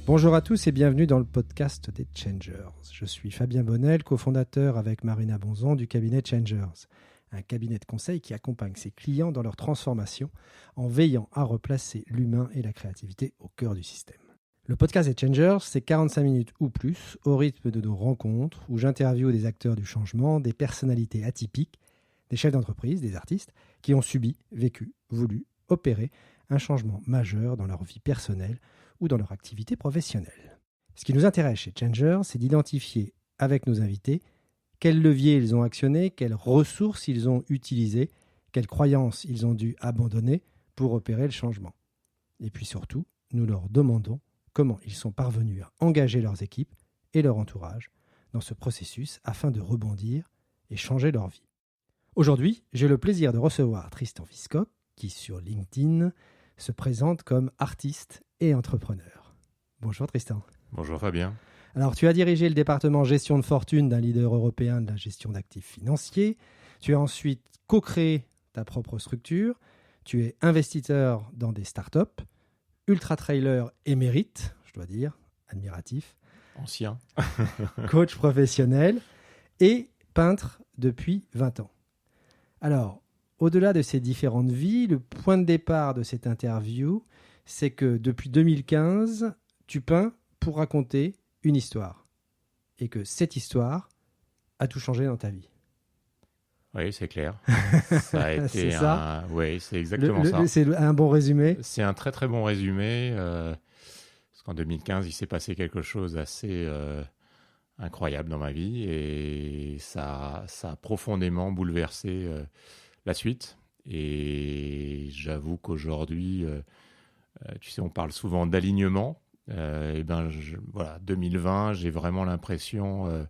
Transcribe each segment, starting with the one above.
Bonjour à tous et bienvenue dans le podcast des Changers. Je suis Fabien Bonnel, cofondateur avec Marina Bonzon du cabinet Changers, un cabinet de conseil qui accompagne ses clients dans leur transformation en veillant à replacer l'humain et la créativité au cœur du système. Le podcast des Changers, c'est 45 minutes ou plus au rythme de nos rencontres où j'interviewe des acteurs du changement, des personnalités atypiques, des chefs d'entreprise, des artistes qui ont subi, vécu, voulu, opéré un changement majeur dans leur vie personnelle ou dans leur activité professionnelle. Ce qui nous intéresse chez Changers, c'est d'identifier avec nos invités quels leviers ils ont actionnés, quelles ressources ils ont utilisées, quelles croyances ils ont dû abandonner pour opérer le changement. Et puis surtout, nous leur demandons comment ils sont parvenus à engager leurs équipes et leur entourage dans ce processus afin de rebondir et changer leur vie. Aujourd'hui, j'ai le plaisir de recevoir Tristan Viscock, qui sur LinkedIn se présente comme artiste et entrepreneur. Bonjour Tristan. Bonjour Fabien. Alors, tu as dirigé le département gestion de fortune d'un leader européen de la gestion d'actifs financiers. Tu as ensuite co-créé ta propre structure. Tu es investisseur dans des startups, ultra-trailer émérite, je dois dire, admiratif. Ancien. Coach professionnel et peintre depuis 20 ans. Alors, au-delà de ces différentes vies, le point de départ de cette interview, c'est que depuis 2015, tu peins pour raconter une histoire. Et que cette histoire a tout changé dans ta vie. Oui, c'est clair. Ça a été c'est ça. Oui, c'est exactement ça. C'est un bon résumé. C'est un très très bon résumé. Parce qu'en 2015, il s'est passé quelque chose d'assez incroyable dans ma vie. Et ça a profondément bouleversé la suite. Et j'avoue qu'aujourd'hui, tu sais, on parle souvent d'alignement. Voilà, 2020, j'ai vraiment l'impression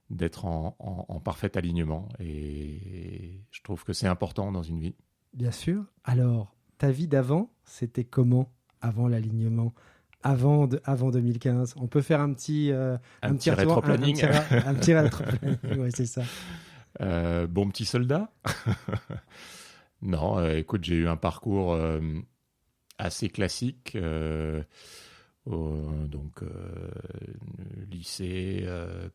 d'être en parfait alignement. Et je trouve que c'est important dans une vie. Bien sûr. Alors, ta vie d'avant, c'était comment avant l'alignement ? Avant 2015, on peut faire un petit rétro-planning. Un petit rétro-planning, oui, c'est ça. Bon petit soldat. Non, écoute, j'ai eu un parcours assez classique. Lycée,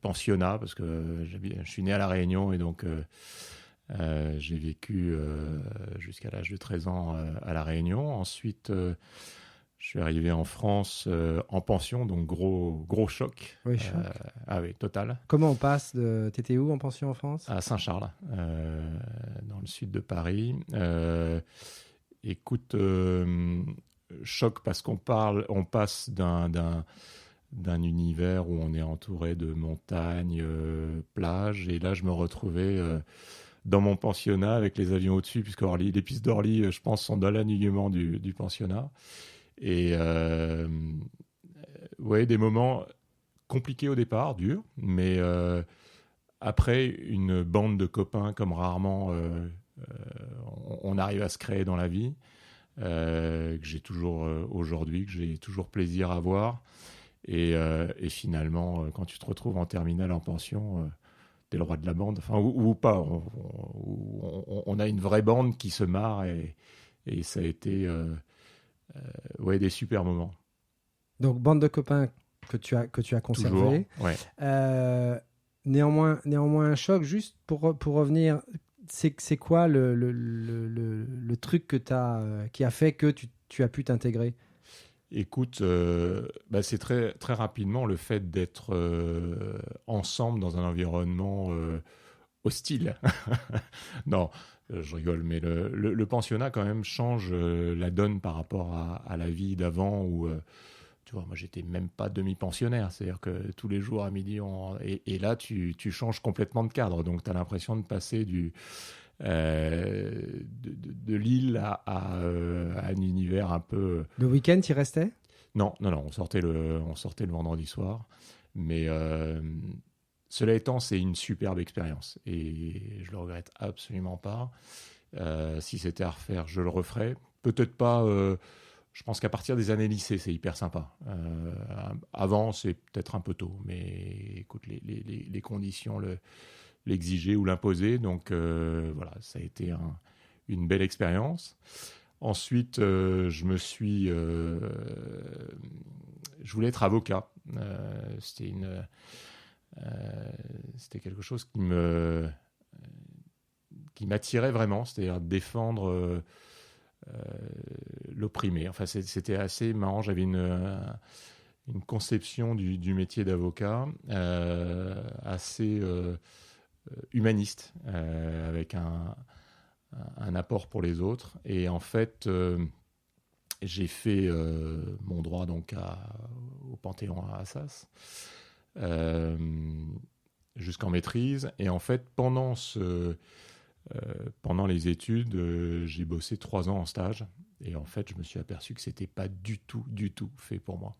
pensionnat, parce que je suis né à La Réunion et donc j'ai vécu jusqu'à l'âge de 13 ans à La Réunion. Ensuite, je suis arrivé en France en pension, donc gros choc. Oui, choc. Oui, total. Comment on passe de... T'étais où en pension en France ? À Saint-Charles, dans le sud de Paris. Écoute, choc parce qu'on passe d'un univers où on est entouré de montagnes, plages, et là je me retrouvais dans mon pensionnat avec les avions au-dessus, puisque les pistes d'Orly, je pense, sont dans l'alignement du pensionnat. Et des moments compliqués au départ, durs, mais après une bande de copains comme rarement on arrive à se créer dans la vie. Que j'ai toujours aujourd'hui, que j'ai toujours plaisir à voir. Et finalement, quand tu te retrouves en terminale en pension, t'es le roi de la bande. Enfin, ou pas. On a une vraie bande qui se marre et ça a été des super moments. Donc, bande de copains que tu as conservé. Toujours, ouais. Néanmoins, un choc, juste pour revenir... C'est quoi le truc qui a fait que tu as pu t'intégrer ? Écoute, c'est très, très rapidement le fait d'être ensemble dans un environnement hostile. Non, je rigole, mais le pensionnat quand même change la donne par rapport à la vie d'avant où... Tu vois, moi, j'étais même pas demi-pensionnaire. C'est-à-dire que tous les jours à midi, et là, tu changes complètement de cadre. Donc, tu as l'impression de passer de l'île à un univers un peu... Le week-end, tu y restais ? Non, on sortait le vendredi soir. Mais cela étant, c'est une superbe expérience. Et je le regrette absolument pas. Si c'était à refaire, je le referais. Peut-être pas... Je pense qu'à partir des années lycée, c'est hyper sympa. Avant, c'est peut-être un peu tôt, mais écoute, les conditions l'exigeaient ou l'imposaient. Donc voilà, ça a été une belle expérience. Ensuite, je voulais être avocat. C'était quelque chose qui m'attirait vraiment, c'est-à-dire défendre l'opprimé. Enfin, c'était assez marrant. J'avais une conception du métier d'avocat assez humaniste, avec un apport pour les autres. Et en fait, j'ai fait mon droit donc au Panthéon à Assas jusqu'en maîtrise. Et en fait, pendant les études, j'ai bossé 3 ans en stage. Et en fait, je me suis aperçu que c'était pas du tout fait pour moi.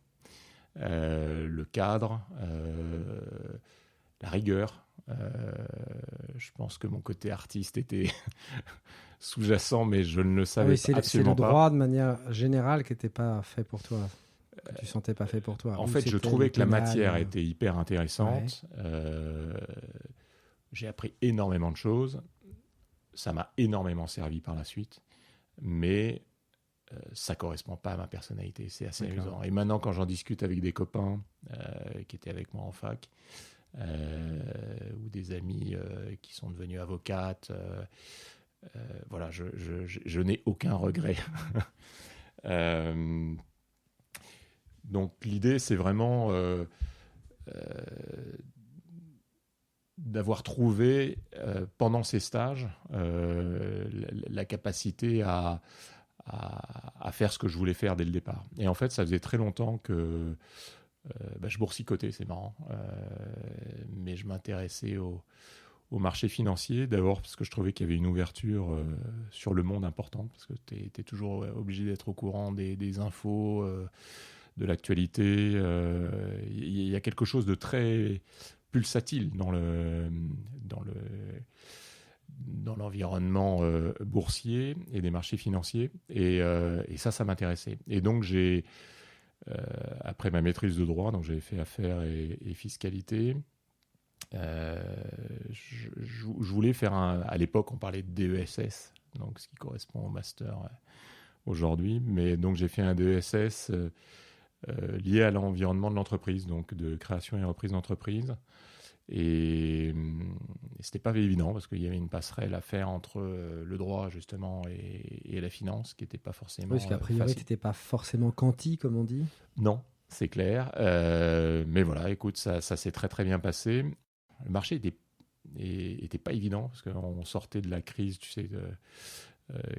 Le cadre, la rigueur. Je pense que mon côté artiste était sous-jacent, mais je ne le savais absolument pas. C'est le droit de manière générale qui n'était pas fait pour toi, que tu sentais pas fait pour toi. En fait, je trouvais que la matière était hyper intéressante. Ouais. J'ai appris énormément de choses. Ça m'a énormément servi par la suite, mais ça correspond pas à ma personnalité. C'est assez amusant. Et maintenant, quand j'en discute avec des copains qui étaient avec moi en fac, ou des amis qui sont devenus avocates, voilà, je n'ai aucun regret. Donc l'idée, c'est vraiment d'avoir trouvé pendant ces stages la capacité à faire ce que je voulais faire dès le départ. Et en fait, ça faisait très longtemps que je boursicotais, c'est marrant, mais je m'intéressais au marché financier, d'abord parce que je trouvais qu'il y avait une ouverture sur le monde importante, parce que tu es toujours obligé d'être au courant des infos, de l'actualité. Il y a quelque chose de très pulsatile dans l'environnement boursier et des marchés financiers, et ça m'intéressait. Et donc après ma maîtrise de droit, donc j'avais fait affaires et fiscalité. Je voulais faire à l'époque, on parlait de DESS, donc ce qui correspond au master aujourd'hui. Mais donc j'ai fait un DESS lié à l'environnement de l'entreprise, donc de création et reprise d'entreprise. Et c'était pas évident parce qu'il y avait une passerelle à faire entre le droit justement et la finance qui n'était pas forcément parce qu'a priori tu n'étais pas forcément quanti comme on dit. Non, c'est clair, mais voilà, écoute, ça s'est très très bien passé. Le marché était pas évident parce qu'on sortait de la crise, tu sais, de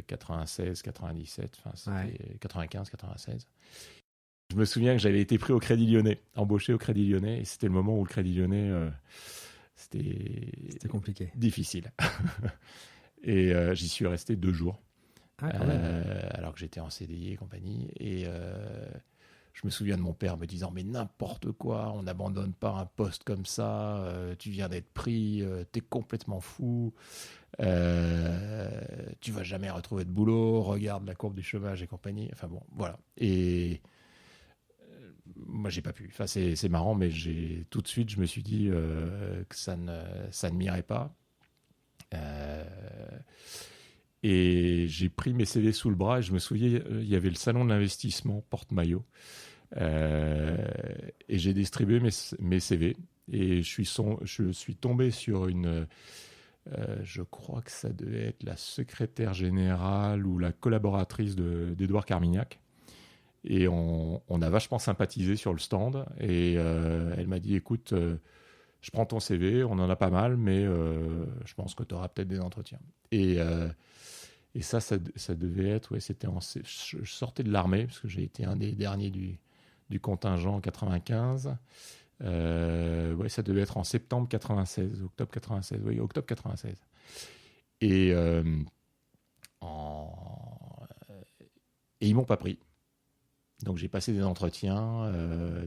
96, 97, enfin c'était 95, 96. Je me souviens que j'avais été pris au Crédit Lyonnais, embauché au Crédit Lyonnais, et c'était le moment où le Crédit Lyonnais, c'était compliqué, difficile. Et j'y suis resté 2 jours, alors que j'étais en CDI et compagnie. Et je me souviens de mon père me disant « Mais n'importe quoi, on n'abandonne pas un poste comme ça, tu viens d'être pris, t'es complètement fou, tu vas jamais retrouver de boulot, regarde la courbe du chômage et compagnie. » Enfin bon, voilà. Et moi, j'ai pas pu. Enfin, c'est marrant, mais tout de suite, je me suis dit que ça ne m'irait pas. Et j'ai pris mes CV sous le bras et je me souviens, il y avait le salon de l'investissement Porte-Maillot. Et j'ai distribué mes CV et je suis tombé sur je crois que ça devait être la secrétaire générale ou la collaboratrice d'Édouard Carmignac. Et on a vachement sympathisé sur le stand. Et elle m'a dit, écoute, je prends ton CV, on en a pas mal, mais je pense que tu auras peut-être des entretiens. Et ça devait être, je sortais de l'armée, parce que j'ai été un des derniers du contingent en 95. Ça devait être en septembre 96, octobre 96. Oui, octobre 96. Et ils m'ont pas pris. Donc j'ai passé des entretiens,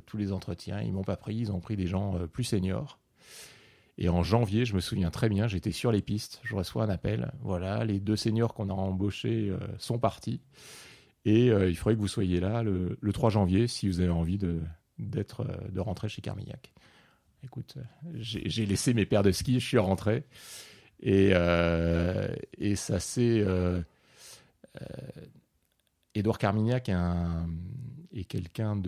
tous les entretiens, ils m'ont pas pris, ils ont pris des gens plus seniors. Et en janvier, je me souviens très bien, j'étais sur les pistes, je reçois un appel, voilà, les 2 seniors qu'on a embauchés sont partis, et il faudrait que vous soyez là le 3 janvier si vous avez envie de rentrer chez Carmignac. Écoute, j'ai laissé mes paires de ski, je suis rentré, et ça s'est Édouard Carmignac est quelqu'un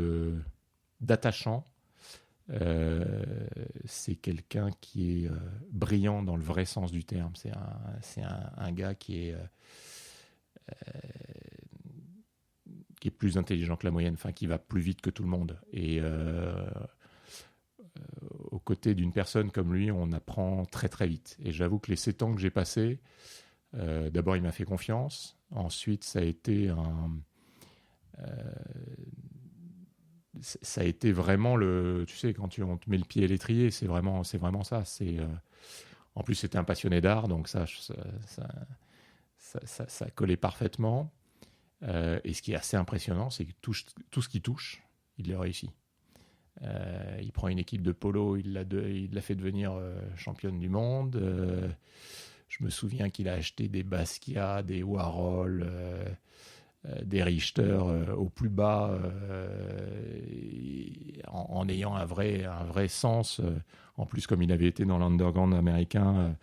d'attachant. C'est quelqu'un qui est brillant dans le vrai sens du terme. C'est un gars qui est plus intelligent que la moyenne, enfin qui va plus vite que tout le monde. Et aux côtés d'une personne comme lui, on apprend très très vite. Et j'avoue que les 7 ans que j'ai passés, d'abord il m'a fait confiance. Ensuite, ça a été vraiment tu sais, quand on te met le pied à l'étrier, c'est vraiment ça. En plus, c'était un passionné d'art, donc ça collait parfaitement. Et ce qui est assez impressionnant, c'est que tout ce qu'il touche, il le réussit. Il prend une équipe de polo, il l'a fait devenir championne du monde. Je me souviens qu'il a acheté des Basquiat, des Warhol, des Richter au plus bas, en ayant un vrai sens. En plus, comme il avait été dans l'underground américain,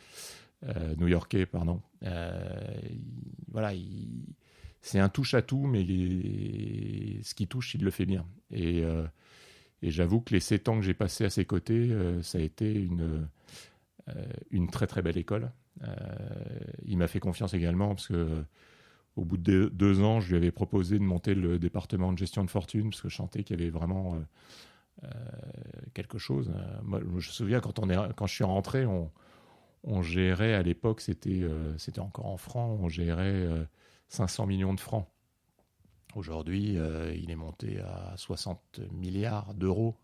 new-yorkais, pardon. Voilà, c'est un touche-à-tout, mais ce qu'il touche, il le fait bien. Et j'avoue que les 7 ans que j'ai passés à ses côtés, ça a été une très très belle école. Il m'a fait confiance également parce que au bout de 2 ans, je lui avais proposé de monter le département de gestion de fortune parce que je sentais qu'il y avait vraiment quelque chose. Moi, je me souviens quand je suis rentré, on gérait à l'époque, c'était encore en francs, on gérait 500 millions de francs. Aujourd'hui, il est monté à 60 milliards d'euros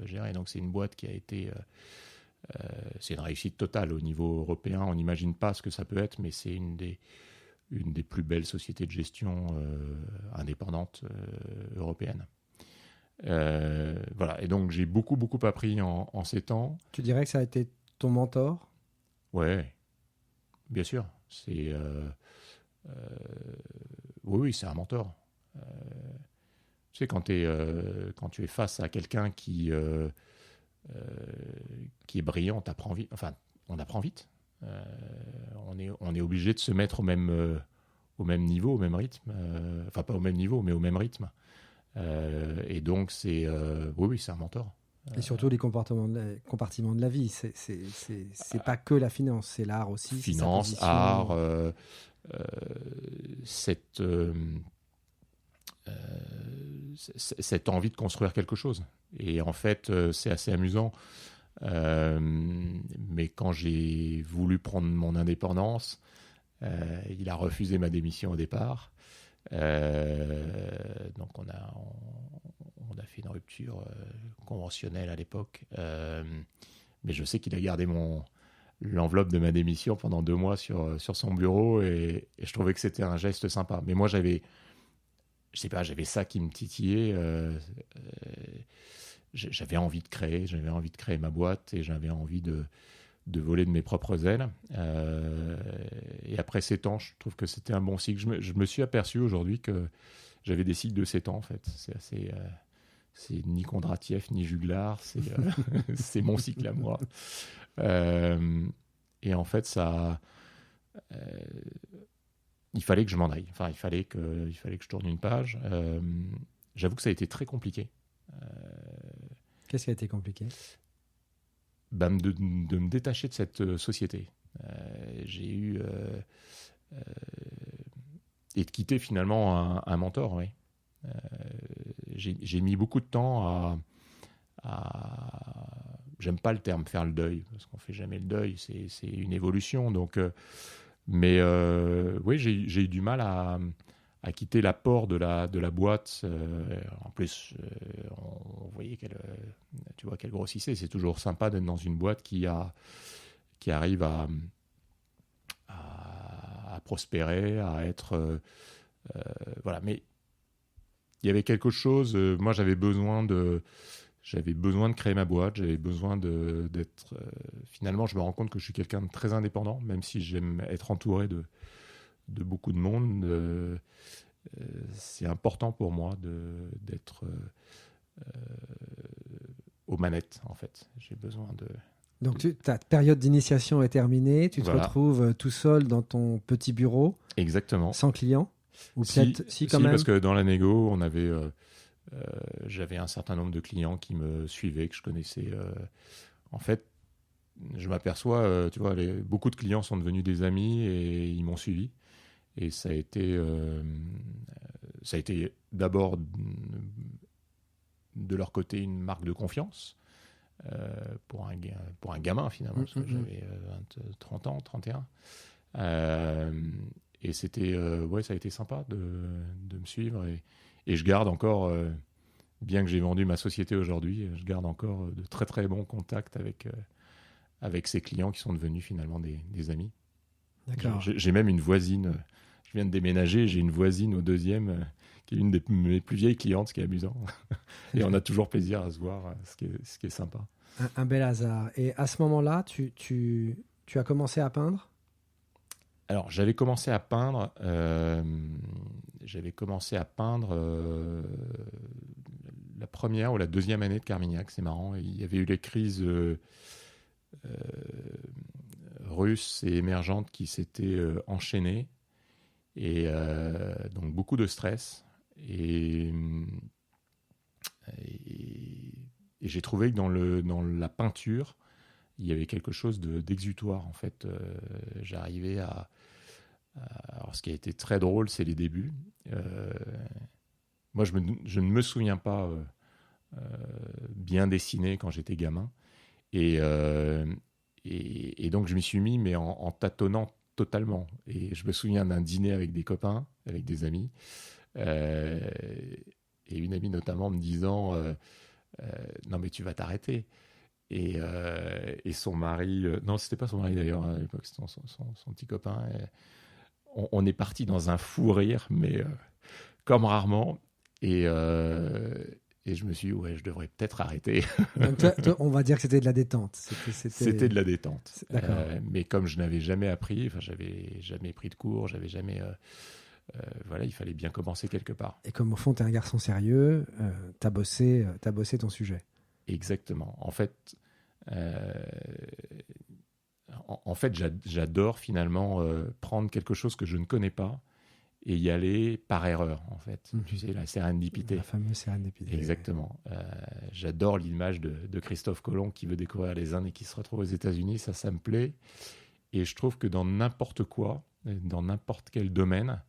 gérés. Donc c'est une boîte qui a été... c'est une réussite totale au niveau européen. On n'imagine pas ce que ça peut être, mais c'est une des plus belles sociétés de gestion indépendantes européennes. Voilà. Et donc j'ai beaucoup appris en 7 ans. Tu dirais que ça a été ton mentor ? Ouais, bien sûr. Oui, c'est un mentor. Tu sais, quand tu es face à quelqu'un qui est brillant, on apprend vite. On est obligé de se mettre au même niveau, au même rythme. Enfin, pas au même niveau, mais au même rythme. Et donc, c'est un mentor. Et surtout les compartiments de la vie. C'est pas que la finance, c'est l'art aussi. Finance, art, cette envie de construire quelque chose. Et en fait, c'est assez amusant. Mais quand j'ai voulu prendre mon indépendance, il a refusé ma démission au départ. Donc on a fait une rupture conventionnelle à l'époque. Mais je sais qu'il a gardé l'enveloppe de ma démission pendant 2 mois sur son bureau et je trouvais que c'était un geste sympa. Mais moi, j'avais ça qui me titillait. J'avais envie de créer ma boîte et j'avais envie de voler de mes propres ailes. Et après 7 ans, je trouve que c'était un bon cycle. Je me suis aperçu aujourd'hui que j'avais des cycles de 7 ans, en fait. C'est ni Kondratiev, ni Juglar, c'est mon cycle à moi. Et en fait, il fallait que je m'en aille. Enfin, il fallait que je tourne une page. J'avoue que ça a été très compliqué. Qu'est-ce qui a été compliqué ? De me détacher de cette société. J'ai eu... et de quitter finalement un mentor, oui. J'ai mis beaucoup de temps j'aime pas le terme faire le deuil, parce qu'on fait jamais le deuil, c'est une évolution. Donc, mais oui, j'ai eu du mal à quitter l'apport de la boîte. En plus, on voyait qu'elle grossissait. C'est toujours sympa d'être dans une boîte qui arrive à prospérer, à être... voilà, mais il y avait quelque chose... moi, j'avais besoin de créer ma boîte, j'avais besoin d'être... finalement, je me rends compte que je suis quelqu'un de très indépendant, même si j'aime être entouré de beaucoup de monde. C'est important pour moi d'être aux manettes, en fait. J'ai besoin de... Donc, ta période d'initiation est terminée, tu te retrouves tout seul dans ton petit bureau. Exactement. Sans client. Ou peut-être, si quand si, même. parce que dans la négo, j'avais un certain nombre de clients qui me suivaient, que je connaissais. En fait, je m'aperçois, tu vois, beaucoup de clients sont devenus des amis et ils m'ont suivi. Et ça a été d'abord de leur côté une marque de confiance pour un gamin finalement, parce que j'avais 30 ans, 31. Et c'était, ça a été sympa de me suivre. Et je garde encore, bien que j'ai vendu ma société aujourd'hui, je garde encore de très très bons contacts avec ces clients qui sont devenus finalement des amis. D'accord. J'ai même une voisine, je viens de déménager, j'ai une voisine au deuxième qui est une de mes plus vieilles clientes, ce qui est amusant. Et on a toujours plaisir à se voir, ce qui est sympa. Un bel hasard. Et à ce moment-là, tu as commencé à peindre? Alors, j'avais commencé à peindre. La première ou la deuxième année de Carmignac. C'est marrant. Il y avait eu les crises russes et émergentes qui s'étaient enchaînées. Et donc, beaucoup de stress. Et j'ai trouvé que dans la peinture, il y avait quelque chose d'exutoire. En fait, j'arrivais à... Alors, ce qui a été très drôle, c'est les débuts. Moi, je ne me souviens pas bien dessiner quand j'étais gamin. Et donc, je m'y suis mis, mais en tâtonnant totalement. Et je me souviens d'un dîner avec des copains, avec des amis. Et une amie notamment me disant non, mais tu vas t'arrêter. Et son mari... non, c'était pas son mari d'ailleurs, à l'époque, c'était son petit copain. On est parti dans un fou rire, mais comme rarement. Et je me suis dit, ouais, je devrais peut-être arrêter. Donc toi, on va dire que c'était de la détente. C'était de la détente. D'accord. Mais comme je n'avais jamais appris, j'avais jamais pris de cours, j'avais jamais... voilà, il fallait bien commencer quelque part. Et comme au fond, tu es un garçon sérieux, t'as bossé ton sujet. Exactement. En fait, j'adore finalement prendre quelque chose que je ne connais pas et y aller par erreur, en fait. Tu sais, la sérendipité. La fameuse sérendipité. Exactement. J'adore l'image de Christophe Colomb qui veut découvrir les Indes et qui se retrouve aux États-Unis. Ça me plaît. Et je trouve que dans n'importe quoi, dans n'importe quel domaine,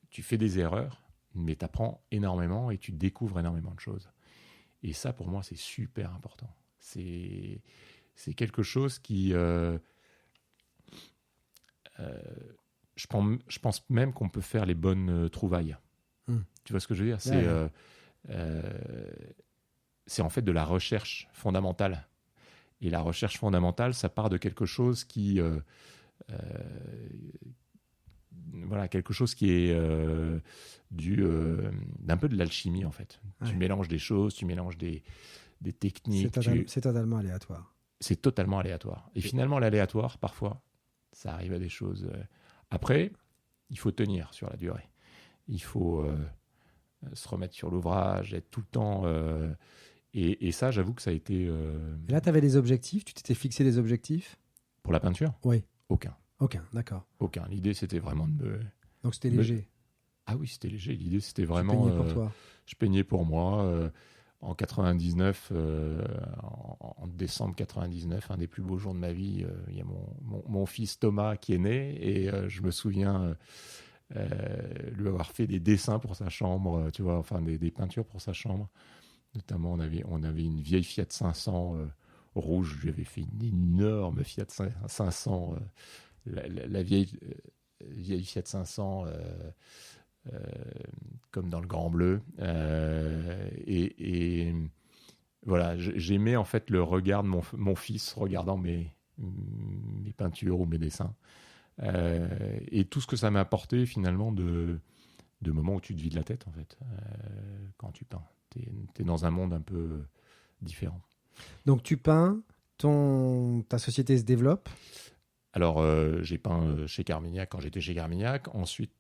tu fais des erreurs, mais tu apprends énormément et tu découvres énormément de choses. Et ça, pour moi, c'est super important. C'est quelque chose qui... je pense même qu'on peut faire les bonnes trouvailles. Tu vois ce que je veux dire ? C'est en fait de la recherche fondamentale. Et la recherche fondamentale, ça part de quelque chose qui... voilà, quelque chose qui est d'un peu de l'alchimie, en fait. Ouais. Tu mélanges des choses, tu mélanges des techniques. C'est totalement aléatoire. C'est totalement aléatoire. Et finalement, l'aléatoire, parfois, ça arrive à des choses... Après, il faut tenir sur la durée. Il faut se remettre sur l'ouvrage, être tout le temps... Et ça, j'avoue que ça a été... Et là, tu avais des objectifs ? Tu t'étais fixé des objectifs ? Pour la peinture ? Oui. Aucun, d'accord. Aucun. L'idée, c'était vraiment de me... Donc, c'était léger ? Ah oui, c'était léger. L'idée, c'était vraiment... Tu peignais pour toi ? Je peignais pour moi. En 99, en décembre 99, un des plus beaux jours de ma vie, il y a mon fils Thomas qui est né. Et je me souviens lui avoir fait des dessins pour sa chambre, tu vois, enfin des peintures pour sa chambre. Notamment, on avait une vieille Fiat 500 rouge. Je lui avais fait une énorme Fiat 500, la vieille Fiat 500, comme dans le Grand Bleu. Et voilà, j'aimais en fait le regard de mon fils regardant mes peintures ou mes dessins. Et tout ce que ça m'a apporté finalement de moments où tu te vides la tête, en fait, quand tu peins. T'es dans un monde un peu différent. Donc tu peins, ta société se développe ? Alors j'ai peint chez Carmignac quand j'étais chez Carmignac. Ensuite,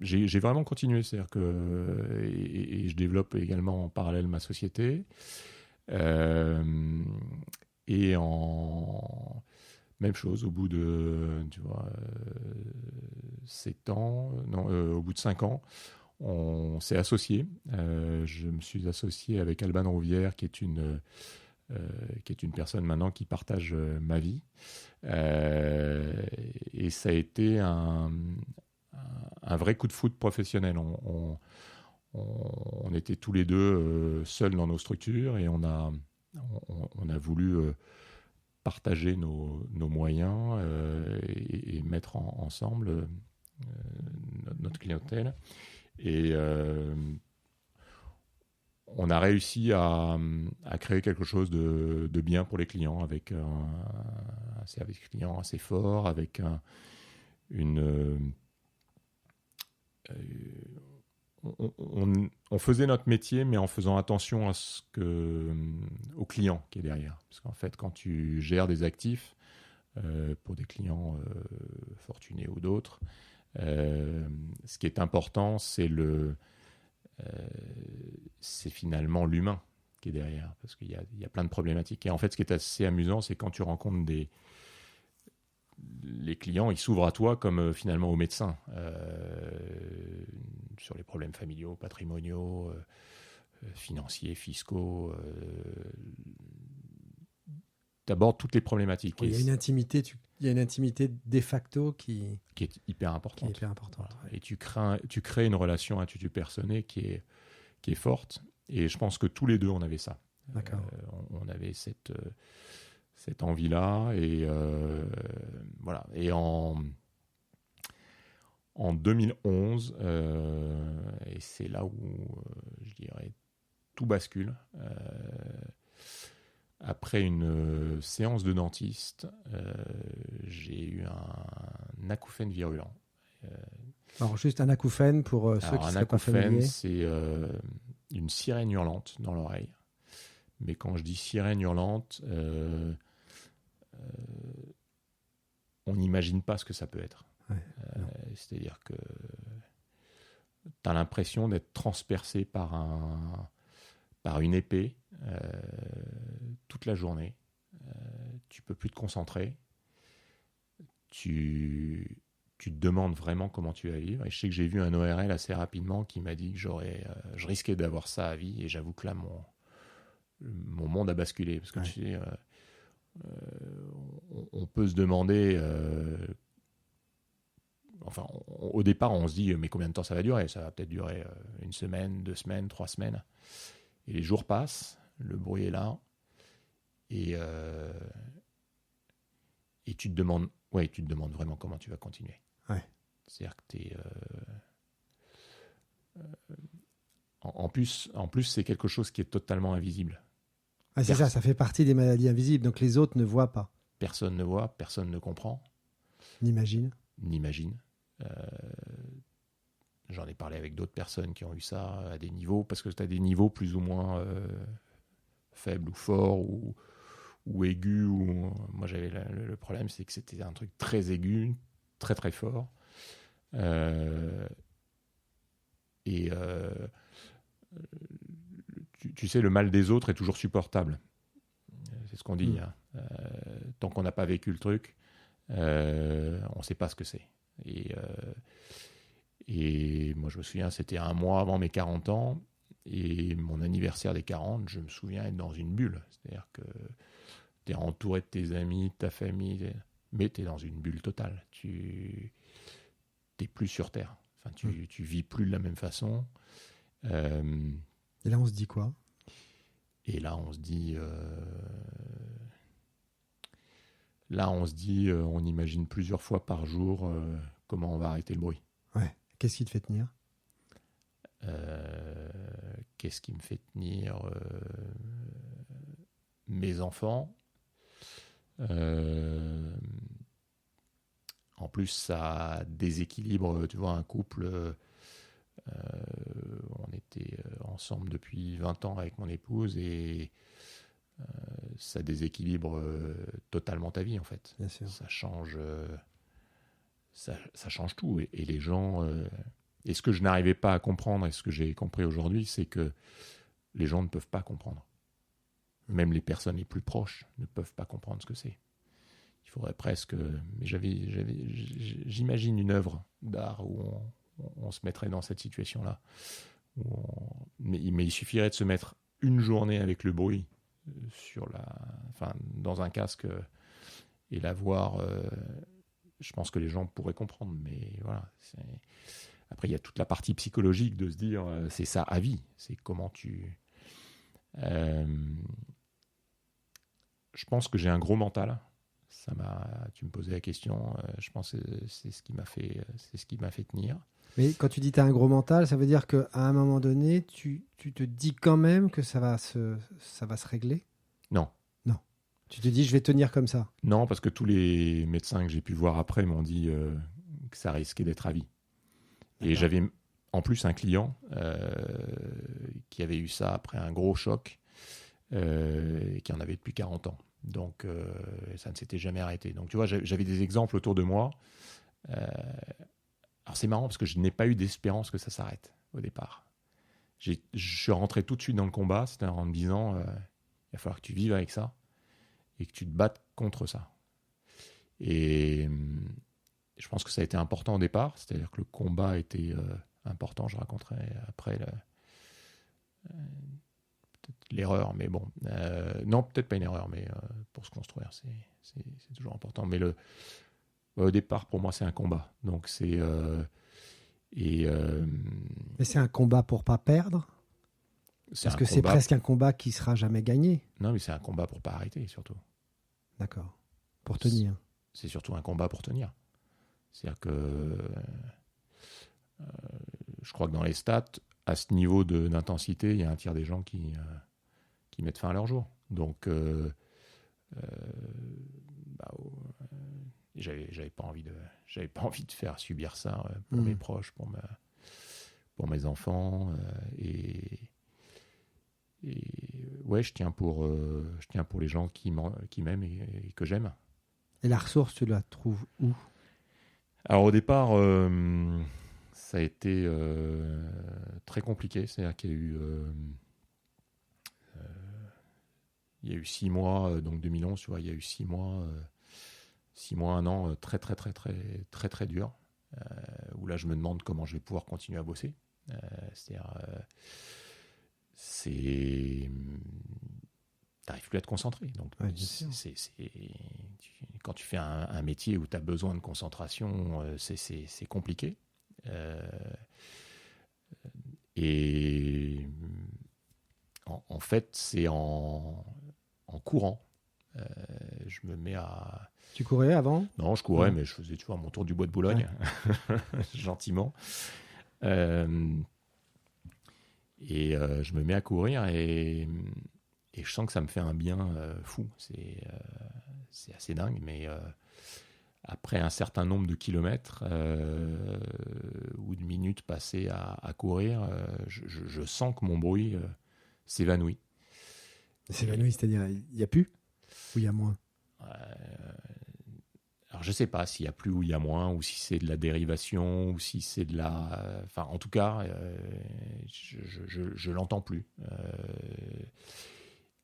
j'ai vraiment continué, c'est-à-dire que et je développe également en parallèle ma société. Et même chose, au bout de au bout de 5 ans, on s'est associés. Je me suis associé avec Alban Rouvière, qui est une personne maintenant qui partage ma vie. Et ça a été un vrai coup de foudre professionnel. On était tous les deux seuls dans nos structures et on a voulu partager nos moyens et mettre ensemble notre clientèle. Et on a réussi à créer quelque chose de bien pour les clients, avec un service client assez fort, avec on faisait notre métier, mais en faisant attention au client qui est derrière. Parce qu'en fait, quand tu gères des actifs pour des clients fortunés ou d'autres, ce qui est important, c'est finalement l'humain qui est derrière, parce qu'il y a plein de problématiques. Et en fait, ce qui est assez amusant, c'est quand tu rencontres les clients, ils s'ouvrent à toi comme finalement au médecin, sur les problèmes familiaux, patrimoniaux, financiers, fiscaux. T'abordes toutes les problématiques. Il y a une intimité, de facto qui est hyper importante. Voilà. Ouais. Et tu crées une relation attitude-personnée qui est forte. Et je pense que tous les deux, on avait ça. D'accord. On avait cette envie-là. Et voilà. Et en 2011, et c'est là où, je dirais, tout bascule. Après une séance de dentiste, j'ai eu un acouphène virulent. Alors, juste un acouphène pour ceux qui ne seraient pas familiers. C'est une sirène hurlante dans l'oreille. Mais quand je dis sirène hurlante, on n'imagine pas ce que ça peut être. Ouais, c'est-à-dire que tu as l'impression d'être transpercé par une épée toute la journée. Tu peux plus te concentrer. Tu te demandes vraiment comment tu vas vivre. Et je sais que j'ai vu un ORL assez rapidement qui m'a dit que je risquais d'avoir ça à vie. Et j'avoue que là, mon monde a basculé. Parce que tu sais, on peut se demander... au départ, on se dit, mais combien de temps ça va durer ? Ça va peut-être durer 1 semaine, 2 semaines, 3 semaines. Et les jours passent, le bruit est là, et tu te demandes vraiment comment tu vas continuer. Ouais. C'est-à-dire que t'es... En plus, c'est quelque chose qui est totalement invisible. Ah, c'est ça fait partie des maladies invisibles, donc les autres ne voient pas. Personne ne voit, personne ne comprend. N'imagine. J'en ai parlé avec d'autres personnes qui ont eu ça à des niveaux, parce que tu as des niveaux plus ou moins faibles ou forts ou aigus. Moi, j'avais le problème, c'est que c'était un truc très aigu, très très fort. Tu sais, le mal des autres est toujours supportable. C'est ce qu'on dit. Tant qu'on n'a pas vécu le truc, on ne sait pas ce que c'est. Et moi, je me souviens, c'était 1 mois avant mes 40 ans. Et mon anniversaire des 40, je me souviens être dans une bulle. C'est-à-dire que tu es entouré de tes amis, de ta famille, mais tu es dans une bulle totale. Tu n'es plus sur Terre. Enfin, tu vis plus de la même façon. Et là, on se dit quoi ? Et là, on se dit... on imagine plusieurs fois par jour comment on va arrêter le bruit. Ouais. Qu'est-ce qui te fait tenir ? Qu'est-ce qui me fait tenir ? Mes enfants. En plus, ça déséquilibre, tu vois, un couple. On était ensemble depuis 20 ans avec mon épouse et ça déséquilibre totalement ta vie, en fait. Bien sûr. Ça change, ça change tout. Et les gens... et ce que je n'arrivais pas à comprendre, et ce que j'ai compris aujourd'hui, c'est que les gens ne peuvent pas comprendre. Même les personnes les plus proches ne peuvent pas comprendre ce que c'est. il faudrait presque... Mais j'imagine une œuvre d'art où on se mettrait dans cette situation-là. Mais il suffirait de se mettre une journée avec le bruit dans un casque et la voir. Je pense que les gens pourraient comprendre. Mais voilà. Après, il y a toute la partie psychologique de se dire c'est ça à vie. C'est comment tu... Je pense que j'ai un gros mental. Tu me posais la question. Je pense que c'est ce qui m'a fait tenir. Mais quand tu dis que tu as un gros mental, ça veut dire qu'à un moment donné, tu te dis quand même que ça va se régler? Non. Non. Tu te dis, je vais tenir comme ça? Non, parce que tous les médecins que j'ai pu voir après m'ont dit que ça risquait d'être à vie. D'accord. Et j'avais en plus un client qui avait eu ça après un gros choc et qui en avait depuis 40 ans. Donc, ça ne s'était jamais arrêté. Donc, tu vois, j'avais des exemples autour de moi. Alors, c'est marrant parce que je n'ai pas eu d'espérance que ça s'arrête au départ. Je suis rentré tout de suite dans le combat, c'est-à-dire en me disant il va falloir que tu vives avec ça et que tu te battes contre ça. Et je pense que ça a été important au départ, c'est-à-dire que le combat était important. Je raconterai après peut-être l'erreur, mais bon. Non, peut-être pas une erreur, mais pour se construire, c'est toujours important. Mais au départ, pour moi, c'est un combat. Donc, c'est... Mais c'est un combat pour pas perdre? Parce que c'est presque un combat qui sera jamais gagné. Non, mais c'est un combat pour pas arrêter, surtout. D'accord. Pour tenir. C'est surtout un combat pour tenir. C'est-à-dire que... je crois que dans les stats, à ce niveau d'intensité, il y a un tiers des gens qui mettent fin à leur jour. Donc... j'avais pas envie de faire subir ça pour mes proches, pour mes enfants et ouais, je tiens pour les gens qui m'aiment et que j'aime. Et la ressource, tu la trouves où? Alors au départ, ça a été très compliqué, c'est-à-dire qu'il y a eu 6 mois, donc 2011, tu vois, il y a eu 6 mois. 6 mois, 1 an, très, très, très, très, très, très dur, où là, je me demande comment je vais pouvoir continuer à bosser. C'est-à-dire, t'arrives plus à te concentrer. Donc, ouais, quand tu fais un métier où tu as besoin de concentration, c'est compliqué. Et en fait, c'est en courant. Je me mets à... Tu courais avant? Non, je courais, mais je faisais toujours mon tour du bois de Boulogne, gentiment. Et je me mets à courir et je sens que ça me fait un bien fou. C'est assez dingue, mais après un certain nombre de kilomètres ou de minutes passées à courir, je sens que mon bruit s'évanouit. S'évanouit, c'est-à-dire il n'y a plus ou il y a moins? Alors, je ne sais pas s'il y a plus ou il y a moins, ou si c'est de la dérivation, ou si c'est de la... Enfin, en tout cas, je l'entends plus.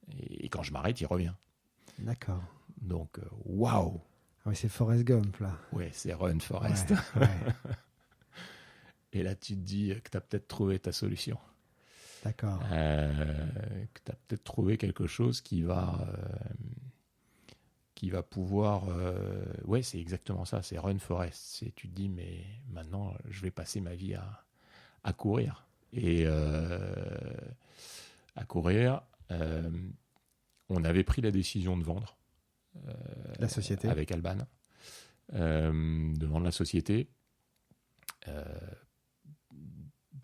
Et quand je m'arrête, il revient. D'accord. Donc, waouh! Ah oui, c'est Forrest Gump, là. Oui, c'est Run Forrest. Ouais. Et là, tu te dis que tu as peut-être trouvé ta solution. D'accord. Que tu as peut-être trouvé quelque chose qui va pouvoir... ouais, c'est exactement ça, c'est Run Forest. Tu te dis, mais maintenant, je vais passer ma vie à courir. Et à courir, on avait pris la décision de vendre. La société. Avec Alban. De vendre la société.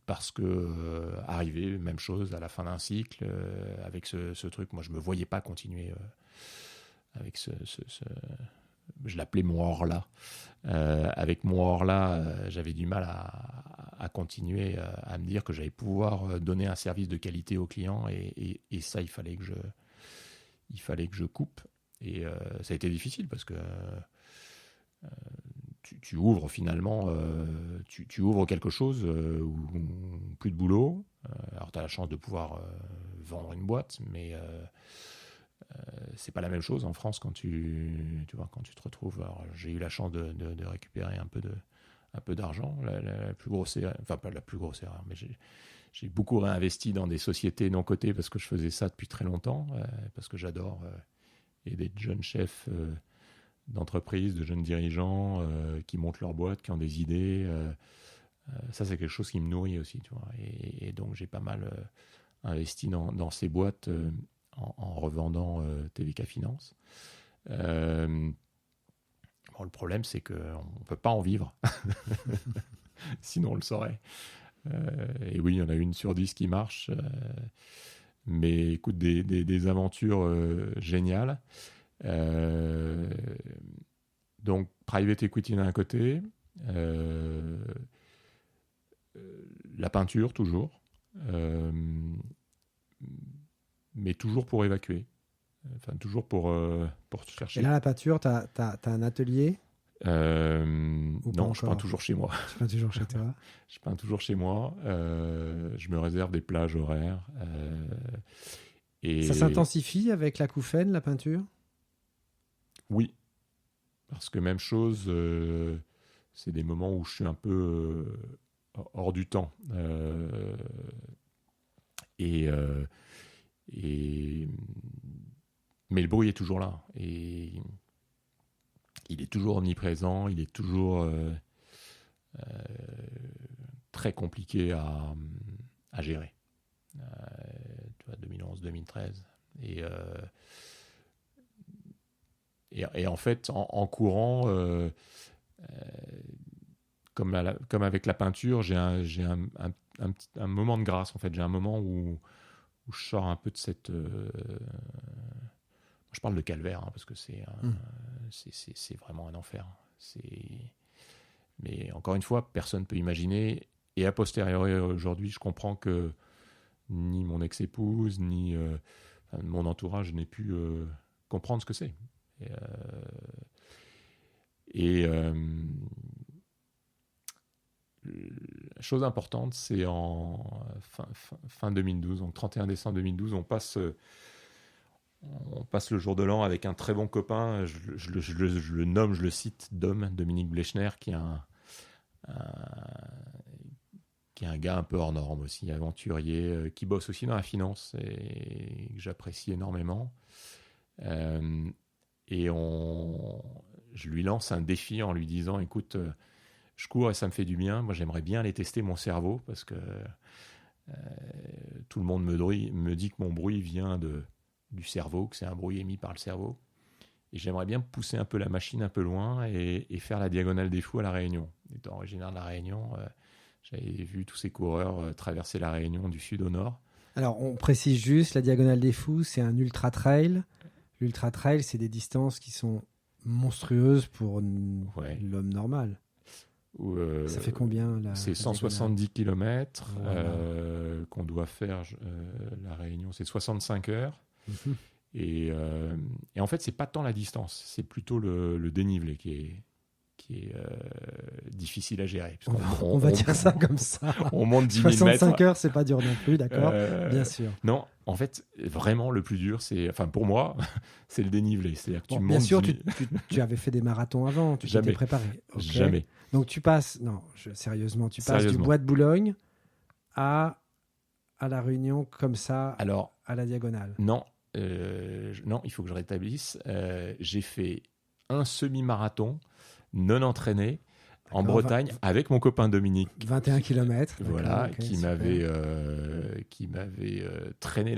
Parce que arrivé, même chose, à la fin d'un cycle, avec ce truc, moi, je ne me voyais pas continuer... avec je l'appelais mon Horla. Avec mon Horla, j'avais du mal à continuer à me dire que j'allais pouvoir donner un service de qualité aux clients et ça, il fallait que je coupe. Et ça a été difficile parce que tu ouvres finalement, tu ouvres quelque chose où plus de boulot. Alors, tu as la chance de pouvoir vendre une boîte, mais c'est pas la même chose en France quand tu vois, quand tu te retrouves. Alors, j'ai eu la chance de récupérer un peu d'argent. La plus grosse erreur, enfin pas la plus grosse erreur, mais j'ai beaucoup réinvesti dans des sociétés non cotées parce que je faisais ça depuis très longtemps, parce que j'adore aider de jeunes chefs d'entreprise, de jeunes dirigeants qui montent leur boîte, qui ont des idées. Ça, c'est quelque chose qui me nourrit aussi, tu vois. Et donc, j'ai pas mal investi dans ces boîtes en revendant TVK Finance. Le problème, c'est qu'on ne peut pas en vivre. Sinon, on le saurait. Et oui, il y en a une sur 10 qui marche. Mais écoute, des aventures géniales. Donc, private equity d'un côté. La peinture, toujours. Mais toujours pour évacuer. Enfin, toujours pour chercher. Et là, la peinture, tu as un atelier? Non, je peins toujours chez moi. Tu peins toujours chez toi? Je peins toujours chez moi. Je me réserve des plages horaires. Et ça s'intensifie avec l'acouphène, la peinture? Oui. Parce que même chose, c'est des moments où je suis un peu hors du temps. Mais le bruit est toujours là. Et il est toujours omniprésent, il est toujours très compliqué à gérer. Tu vois, 2011-2013. Et en fait, en courant, comme avec la peinture, j'ai un moment de grâce. En fait, j'ai un moment où je sors un peu de cette... je parle de calvaire, parce que c'est vraiment un enfer. Mais encore une fois, personne ne peut imaginer. Et a posteriori, aujourd'hui, je comprends que ni mon ex-épouse, ni mon entourage n'ait pu comprendre ce que c'est. La chose importante, c'est en fin 2012, donc 31 décembre 2012, on passe le jour de l'an avec un très bon copain, je le nomme, je le cite, Dominique Blechner, qui est un gars un peu hors norme aussi, aventurier, qui bosse aussi dans la finance et que j'apprécie énormément. Et je lui lance un défi en lui disant, écoute, je cours et ça me fait du bien, moi j'aimerais bien aller tester mon cerveau parce que tout le monde me dit que mon bruit vient du cerveau, que c'est un bruit émis par le cerveau. Et j'aimerais bien pousser un peu la machine un peu loin et faire la diagonale des fous à La Réunion. Étant originaire de La Réunion, j'avais vu tous ces coureurs traverser La Réunion du sud au nord. Alors, on précise juste, la diagonale des fous, c'est un ultra-trail. L'ultra-trail, c'est des distances qui sont monstrueuses pour l'homme normal. Ça fait combien c'est 170 km qu'on doit faire. La Réunion, c'est 65 heures. Mm-hmm. Et en fait, c'est pas tant la distance, c'est plutôt le dénivelé qui est difficile à gérer. On va dire ça comme ça. On monte 10 000 mètres. 65 heures, c'est pas dur non plus, d'accord, bien sûr. Non, en fait, vraiment, le plus dur, pour moi, c'est le dénivelé. C'est-à-dire que tu montes. Bien sûr, tu avais fait des marathons avant, tu t'étais préparé. Okay. Jamais. Donc tu passes, sérieusement, passes du Bois de Boulogne à La Réunion comme ça, alors, à la diagonale. Non, il faut que je rétablisse. J'ai fait un semi-marathon non entraîné en Bretagne avec mon copain Dominique. 21 km. Voilà, qui m'avait traîné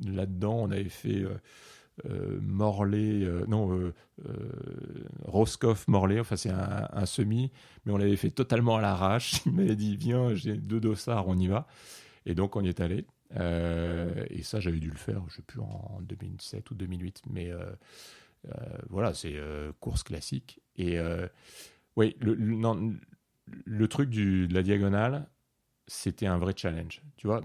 là-dedans. On avait fait Morlaix, Roscoff, Morlaix, enfin c'est un semi, mais on l'avait fait totalement à l'arrache. Il m'avait dit, viens, j'ai 2 dossards, on y va. Et donc on y est allé. Et ça, j'avais dû le faire, je ne sais plus, en 2007 ou 2008. Mais voilà, c'est course classique. Et oui, le truc de la diagonale, c'était un vrai challenge. Tu vois,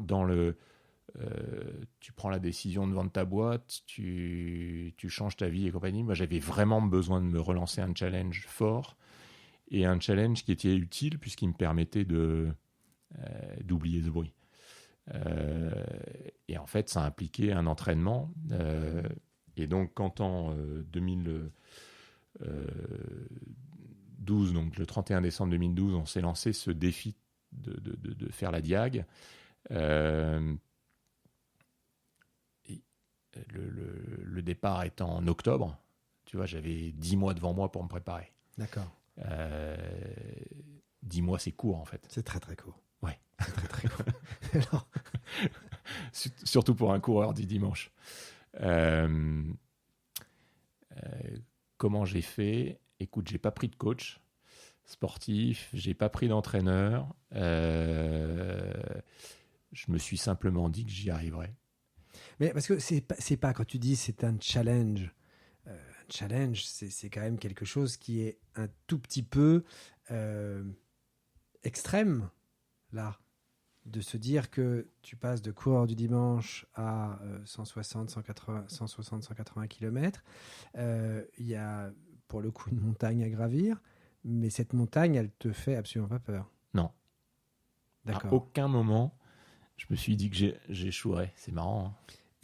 tu prends la décision de vendre ta boîte, tu changes ta vie et compagnie. Moi, j'avais vraiment besoin de me relancer un challenge fort et un challenge qui était utile puisqu'il me permettait d'oublier ce bruit. Et en fait, ça impliquait un entraînement. Et donc, quand en 2012, donc le 31 décembre 2012, on s'est lancé ce défi de faire la Diag, le départ est en octobre. Tu vois, j'avais 10 mois devant moi pour me préparer. D'accord. 10 mois, c'est court, en fait. C'est très, très court. Ouais. C'est très, très court. Alors, surtout pour un coureur du dimanche. Comment j'ai fait? Écoute, j'ai pas pris de coach sportif, j'ai pas pris d'entraîneur. Je me suis simplement dit que j'y arriverais. mais parce que c'est pas quand tu dis c'est un challenge. Un challenge, c'est quand même quelque chose qui est un tout petit peu extrême, là. De se dire que tu passes de coureur du dimanche à 160, 180 km. Il y a pour le coup une montagne à gravir, mais cette montagne, elle te fait absolument pas peur. Non. D'accord. À aucun moment, je me suis dit que j'échouerais. C'est marrant. Hein.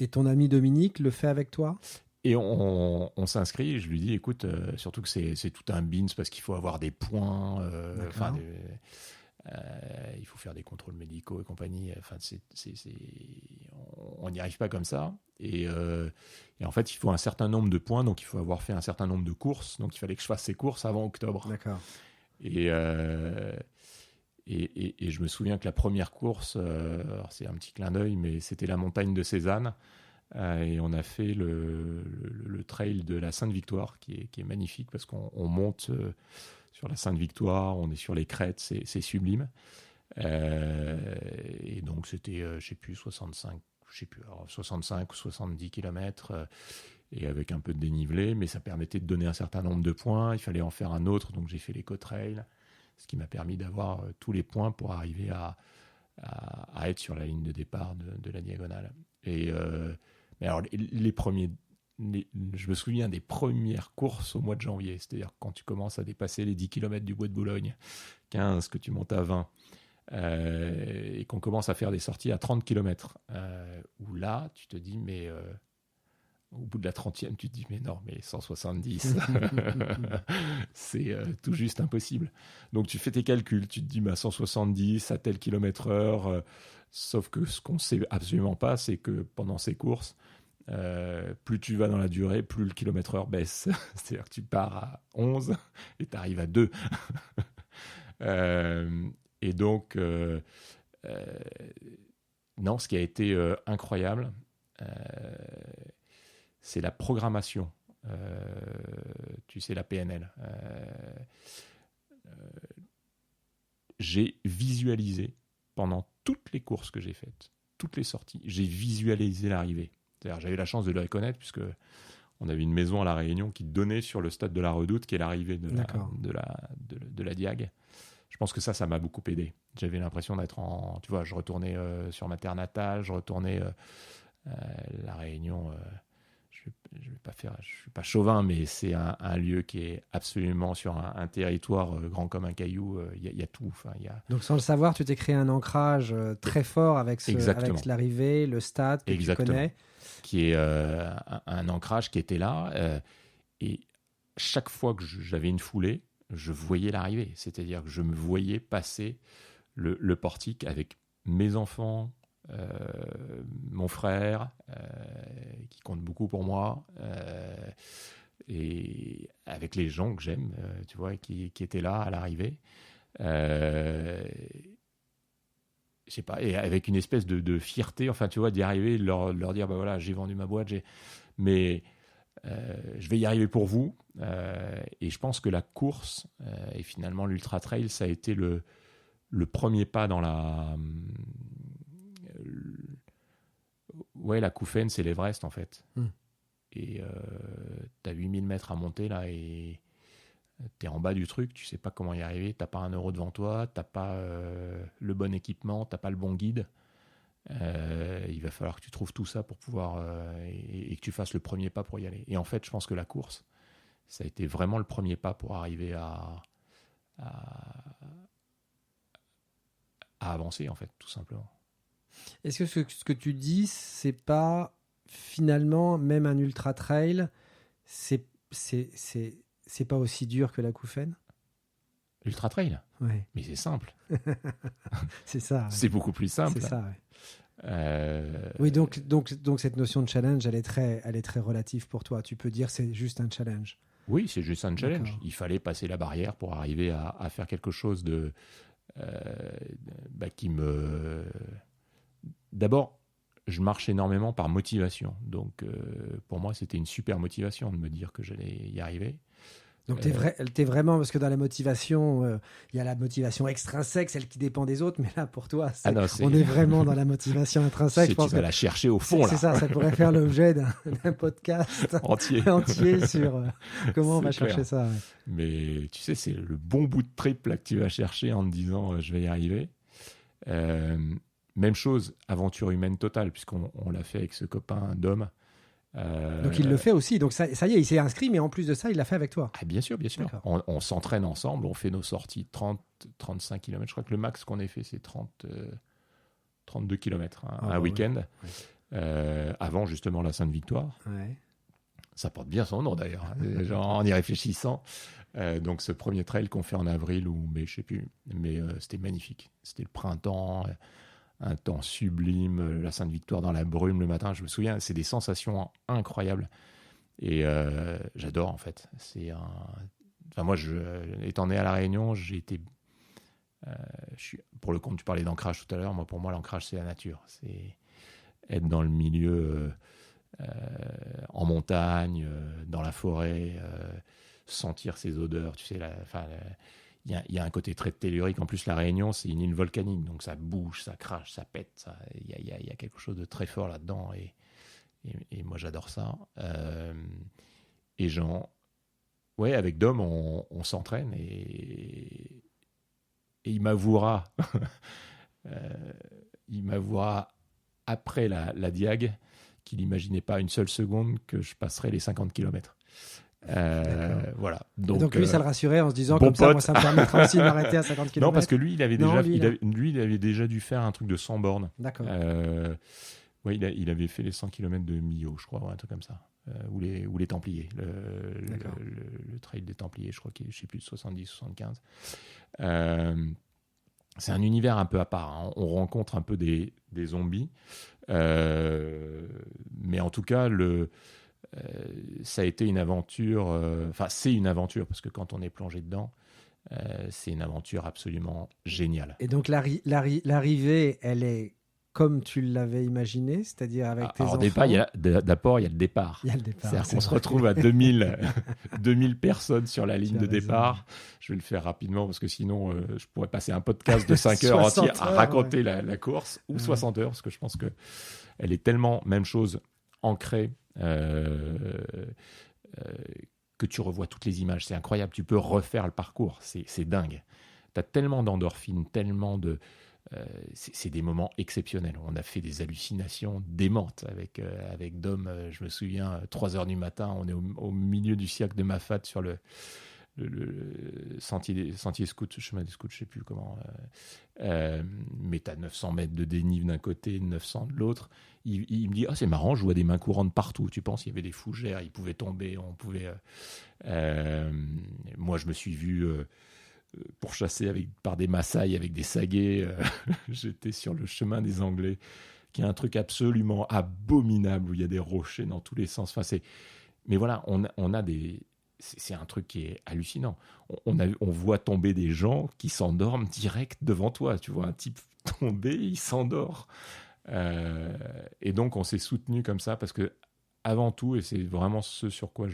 Et ton ami Dominique le fait avec toi? Et on s'inscrit, et je lui dis, écoute, surtout que c'est tout un beans parce qu'il faut avoir des points, il faut faire des contrôles médicaux et compagnie. Enfin, on n'y arrive pas comme ça. Et en fait, il faut un certain nombre de points, donc il faut avoir fait un certain nombre de courses. Donc il fallait que je fasse ces courses avant octobre. D'accord. Et je me souviens que la première course, alors c'est un petit clin d'œil, mais c'était la montagne de Cézanne. Et on a fait le trail de la Sainte-Victoire, qui est magnifique parce qu'on monte sur la Sainte-Victoire, on est sur les crêtes, c'est sublime. Et donc c'était, je sais plus, 65 ou 70 km, et avec un peu de dénivelé, mais ça permettait de donner un certain nombre de points. Il fallait en faire un autre, donc j'ai fait l'éco-trail, ce qui m'a permis d'avoir tous les points pour arriver à être sur la ligne de départ de la diagonale. Et mais alors je me souviens des premières courses au mois de janvier, c'est-à-dire quand tu commences à dépasser les 10 km du Bois de Boulogne, 15, que tu montes à 20, et qu'on commence à faire des sorties à 30 km, où là, tu te dis, mais au bout de la 30e, tu te dis, mais non, mais 170, c'est tout juste impossible. Donc tu fais tes calculs, tu te dis, 170 à tel kilomètre heure, sauf que ce qu'on ne sait absolument pas, c'est que pendant ces courses, plus tu vas dans la durée, plus le kilomètre heure baisse. C'est-à-dire que tu pars à 11 et tu arrives à 2. Et donc, non, ce qui a été incroyable, c'est la programmation. Tu sais, la PNL. J'ai visualisé pendant toutes les courses que j'ai faites, toutes les sorties, j'ai visualisé l'arrivée. C'est-à-dire, j'avais la chance de le reconnaître puisque on avait une maison à La Réunion qui donnait sur le stade de la Redoute, qui est l'arrivée de la Diag. Je pense que ça m'a beaucoup aidé. J'avais l'impression d'être tu vois, je retournais sur ma terre natale, je retournais La Réunion. Je suis pas chauvin, mais c'est un lieu qui est absolument sur un territoire grand comme un caillou. Il y a tout. Enfin, Donc sans le savoir, tu t'es créé un ancrage très fort avec l'arrivée, le stade que tu connais. Qui est un ancrage qui était là. Et chaque fois que j'avais une foulée, je voyais l'arrivée. C'est-à-dire que je me voyais passer le portique avec mes enfants, mon frère, qui compte beaucoup pour moi, et avec les gens que j'aime, tu vois, qui étaient là à l'arrivée. Je sais pas, et avec une espèce de fierté, enfin, tu vois, d'y arriver, de leur dire, voilà, j'ai vendu ma boîte, mais je vais y arriver pour vous. Et je pense que la course, et finalement l'Ultra Trail, ça a été le premier pas dans la Koufène, c'est l'Everest en fait. Et t'as 8000 mètres à monter là, et t'es en bas du truc, tu sais pas comment y arriver, t'as pas 1 euro devant toi, t'as pas le bon équipement, t'as pas le bon guide. Il va falloir que tu trouves tout ça pour pouvoir et que tu fasses le premier pas pour y aller. Et en fait, je pense que la course, ça a été vraiment le premier pas pour arriver à avancer, en fait, tout simplement. Est-ce que ce que tu dis, c'est pas finalement, même un ultra trail, c'est pas aussi dur que la Koufen. Ultra trail. Ouais. Mais c'est simple. C'est ça. Ouais. C'est beaucoup plus simple. C'est ça. Ouais. Oui, donc cette notion de challenge, elle est très relative pour toi. Tu peux dire c'est juste un challenge. Oui, c'est juste un challenge. D'accord. Il fallait passer la barrière pour arriver à faire quelque chose de qui me. D'abord, je marche énormément par motivation. Donc, pour moi, c'était une super motivation de me dire que j'allais y arriver. Donc, t'es vraiment, parce que dans la motivation, il y a la motivation extrinsèque, celle qui dépend des autres, mais là, pour toi, on est vraiment dans la motivation intrinsèque. Je pense tu vas la chercher au fond, là. C'est ça pourrait faire l'objet d'un podcast entier sur comment on va chercher ça. Ouais. Mais tu sais, c'est le bon bout de trip là, que tu vas chercher en te disant je vais y arriver. Même chose, aventure humaine totale, puisqu'on l'a fait avec ce copain d'homme. Donc il le fait aussi, donc ça y est, il s'est inscrit, mais en plus de ça, il l'a fait avec toi. Ah, bien sûr. On s'entraîne ensemble, on fait nos sorties 30-35 km. Je crois que le max qu'on ait fait, c'est 32 km un week-end. Ouais. Avant justement la Sainte-Victoire. Ouais. Ça porte bien son nom d'ailleurs, en y réfléchissant. Donc ce premier trail qu'on fait en avril ou mai, je ne sais plus, mais c'était magnifique. C'était le printemps. Un temps sublime, la Sainte-Victoire dans la brume le matin, je me souviens, c'est des sensations incroyables. Et j'adore, en fait. Moi, étant né à La Réunion, j'ai été... pour le compte, tu parlais d'ancrage tout à l'heure. Pour moi, l'ancrage, c'est la nature. C'est être dans le milieu, en montagne, dans la forêt, sentir ces odeurs, tu sais, il y a un côté très tellurique. En plus, la Réunion, c'est une île volcanique, donc ça bouge, ça crache, ça pète. Il y a quelque chose de très fort là-dedans, et moi, j'adore ça. Et avec Dom, on s'entraîne, et il m'avouera, après la diag qu'il n'imaginait pas une seule seconde que je passerais les 50 km. Voilà. Donc lui, ça le rassurait en se disant bon comme ça, moi, ça me permettra aussi de m'arrêter à 50 km. Non, parce que lui, il avait déjà dû faire un truc de 100 bornes. D'accord. Il avait fait les 100 km de Millau, je crois, un truc comme ça. Ou les Templiers. Le trail des Templiers, je crois qu'il est, je sais plus, 70, 75. C'est un univers un peu à part. Hein. On rencontre un peu des zombies. Mais en tout cas, ça a été une aventure, c'est une aventure, parce que quand on est plongé dedans, c'est une aventure absolument géniale. Et donc l'arrivée, elle est comme tu l'avais imaginé, c'est-à-dire avec tes enfants. D'abord, il y a le départ. Il y a le départ. C'est-à-dire qu'on se retrouve à 2000 personnes sur la ligne de départ. Je vais le faire rapidement, parce que sinon, je pourrais passer un podcast de 5 heures entier à raconter la course, ou 60 heures, parce que je pense qu'elle est tellement, même chose, ancrée, que tu revois toutes les images. C'est incroyable. Tu peux refaire le parcours. C'est dingue. Tu as tellement d'endorphines, tellement de... c'est des moments exceptionnels. On a fait des hallucinations démentes avec Dom. Je me souviens, 3h du matin, on est au milieu du cirque de Mafate sur le sentier scout, chemin des scouts, je ne sais plus comment. Mais tu as 900 mètres de dénive d'un côté, 900 de l'autre. Il me dit, c'est marrant, je vois des mains courantes partout. Tu penses, il y avait des fougères, ils pouvaient tomber, on pouvait... Moi, je me suis vu... pourchassé par des Maasai avec des saguets. J'étais sur le chemin des Anglais, qui est un truc absolument abominable, où il y a des rochers dans tous les sens. Mais voilà, on a des... C'est un truc qui est hallucinant. On voit tomber des gens qui s'endorment direct devant toi. Tu vois un type tomber, il s'endort. Et donc, on s'est soutenu comme ça, parce que avant tout, et c'est vraiment ce sur quoi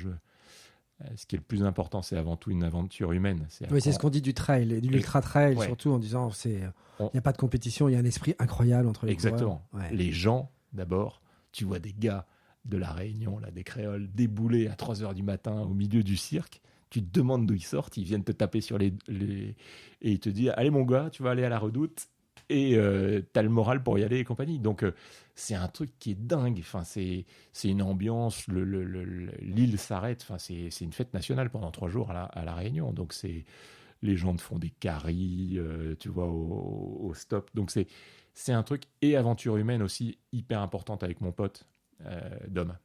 ce qui est le plus important, c'est avant tout une aventure humaine. C'est ce qu'on dit du trail, et de l'ultra-trail, surtout en disant il n'y a pas de compétition, il y a un esprit incroyable entre les Exactement. coureurs. Ouais. Les gens, d'abord, tu vois des gars de La Réunion, là, des créoles, débouler à 3h du matin au milieu du cirque. Tu te demandes d'où ils sortent, ils viennent te taper sur et ils te disent « Allez mon gars, tu vas aller à la Redoute ». Et t'as le moral pour y aller et compagnie. Donc, c'est un truc qui est dingue. C'est une ambiance. L'île s'arrête. C'est une fête nationale pendant 3 jours à la Réunion. Donc, les gens te font des caries, tu vois, au stop. Donc, c'est un truc et aventure humaine aussi hyper importante avec mon pote. d'hommes.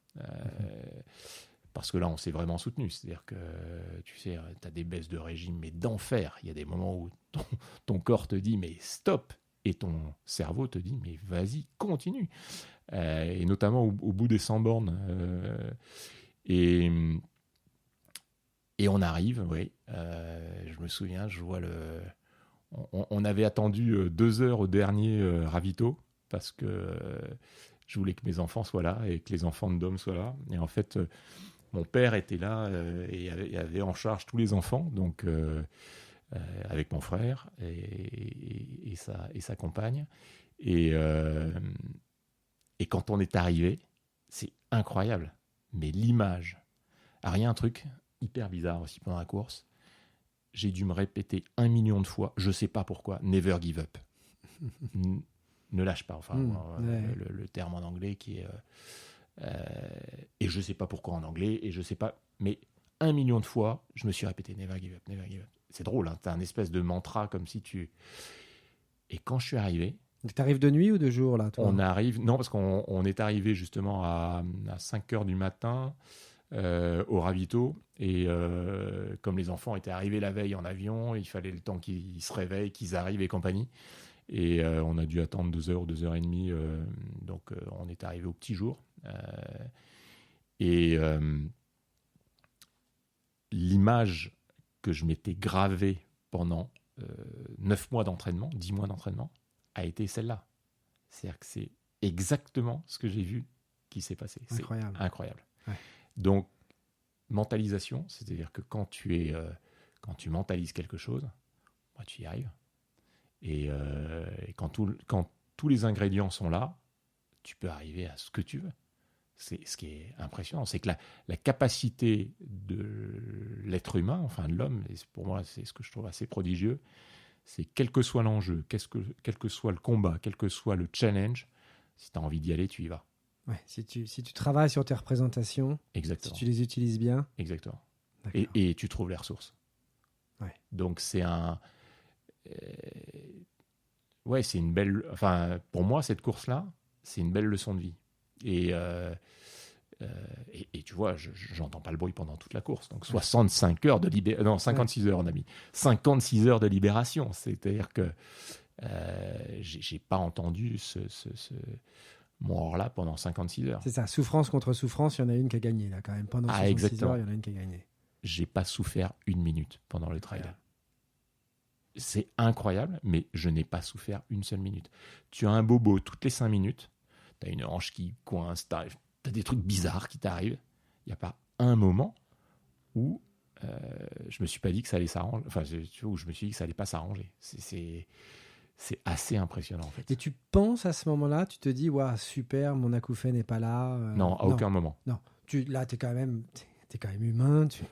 Parce que là, on s'est vraiment soutenu. C'est-à-dire que, tu sais, tu as des baisses de régime, mais d'enfer. Il y a des moments où ton corps te dit, mais stop. Et ton cerveau te dit, mais vas-y, continue. Et notamment au bout des 100 bornes. Et on arrive, oui. Je me souviens, je vois on avait attendu 2 heures au dernier ravito parce que je voulais que mes enfants soient là et que les enfants de Dom soient là. Et en fait, mon père était là et avait en charge tous les enfants, donc avec mon frère et sa compagne. Et quand on est arrivé, c'est incroyable. Mais l'image, il y a un truc hyper bizarre aussi pendant la course. J'ai dû me répéter 1 million de fois, je ne sais pas pourquoi, never give up. Ne lâche pas, enfin, le terme en anglais qui est... et je ne sais pas pourquoi en anglais, et je ne sais pas... Mais 1 million de fois, je me suis répété, never give up, never give up. C'est drôle, hein, tu as un espèce de mantra comme si tu... Et quand je suis arrivé... Tu arrives de nuit ou de jour, là, toi ? On arrive... Non, parce qu'on est arrivé justement à 5 heures du matin... au ravito et comme les enfants étaient arrivés la veille en avion, il fallait le temps qu'ils se réveillent, qu'ils arrivent et compagnie, et on a dû attendre 2 heures ou 2 heures et demie, donc on est arrivé au petit jour, et l'image que je m'étais gravée pendant 9 mois d'entraînement, 10 mois d'entraînement, a été celle-là. C'est-à-dire que c'est exactement ce que j'ai vu qui s'est passé. Incroyable. C'est incroyable. Ouais. Donc, mentalisation, c'est-à-dire que quand tu mentalises quelque chose, tu y arrives. Et quand tous les ingrédients sont là, tu peux arriver à ce que tu veux. C'est ce qui est impressionnant, c'est que la capacité de l'être humain, enfin de l'homme, et pour moi c'est ce que je trouve assez prodigieux, c'est quel que soit l'enjeu, quel que soit le combat, quel que soit le challenge, si tu as envie d'y aller, tu y vas. Ouais, si tu travailles sur tes représentations, exactement. Si tu les utilises bien. Exactement. Et tu trouves les ressources. Ouais. Donc c'est c'est une belle... Enfin, pour moi, cette course-là, c'est une belle leçon de vie. Et tu vois, j'entends pas le bruit pendant toute la course. Donc 65 heures de libération... Non, 56 heures, on a mis. 56 heures de libération. C'est-à-dire que j'ai pas entendu mon hors-là pendant 56 heures. C'est ça, souffrance contre souffrance, il y en a une qui a gagné là quand même. Pendant 66 heures, il y en a une qui a gagné. J'ai pas souffert 1 minute pendant le trail. C'est incroyable, mais je n'ai pas souffert 1 seule minute. Tu as un bobo toutes les 5 minutes, tu as une hanche qui coince, tu as des trucs bizarres qui t'arrivent. Il n'y a pas un moment où je me suis pas dit que ça allait s'arranger, enfin, où je me suis dit que ça allait pas s'arranger. C'est assez impressionnant en fait. Et tu penses à ce moment-là, tu te dis, waouh, super, mon acouphène n'est pas là. Non, à aucun moment. Non, là, t'es quand même humain. Tu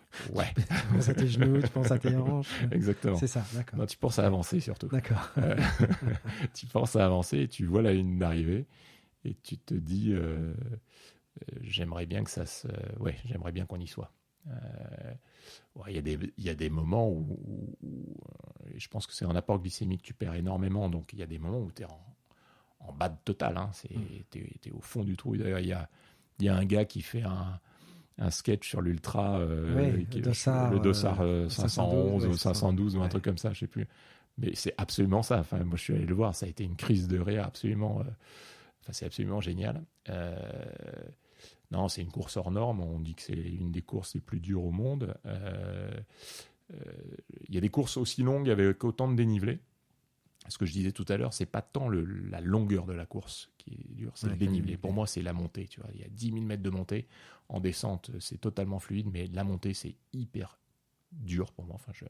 penses à tes genoux, tu penses à tes hanches. Exactement. C'est ça, d'accord. Non, tu penses à avancer surtout. D'accord. Tu penses à avancer et tu vois la ligne d'arrivée et tu te dis, j'aimerais bien que j'aimerais bien qu'on y soit. Il y a des moments où je pense que c'est un apport glycémique, tu perds énormément, donc il y a des moments où tu es en bad total, hein, t'es au fond du trou. D'ailleurs, il y a un gars qui fait un sketch sur l'ultra, le Dossard 511 ou 512 ou un truc comme ça, je sais plus. Mais c'est absolument ça. Enfin, moi, je suis allé le voir, ça a été une crise de rire absolument. C'est absolument génial. Non, c'est une course hors norme. On dit que c'est une des courses les plus dures au monde. Il y a des courses aussi longues avec autant de dénivelé. Ce que je disais tout à l'heure, c'est pas tant la longueur de la course qui est dure, c'est le dénivelé. Pour moi, c'est la montée. Tu vois, il y a 10 000 mètres de montée. En descente, c'est totalement fluide, mais la montée, c'est hyper dur pour moi. Enfin, je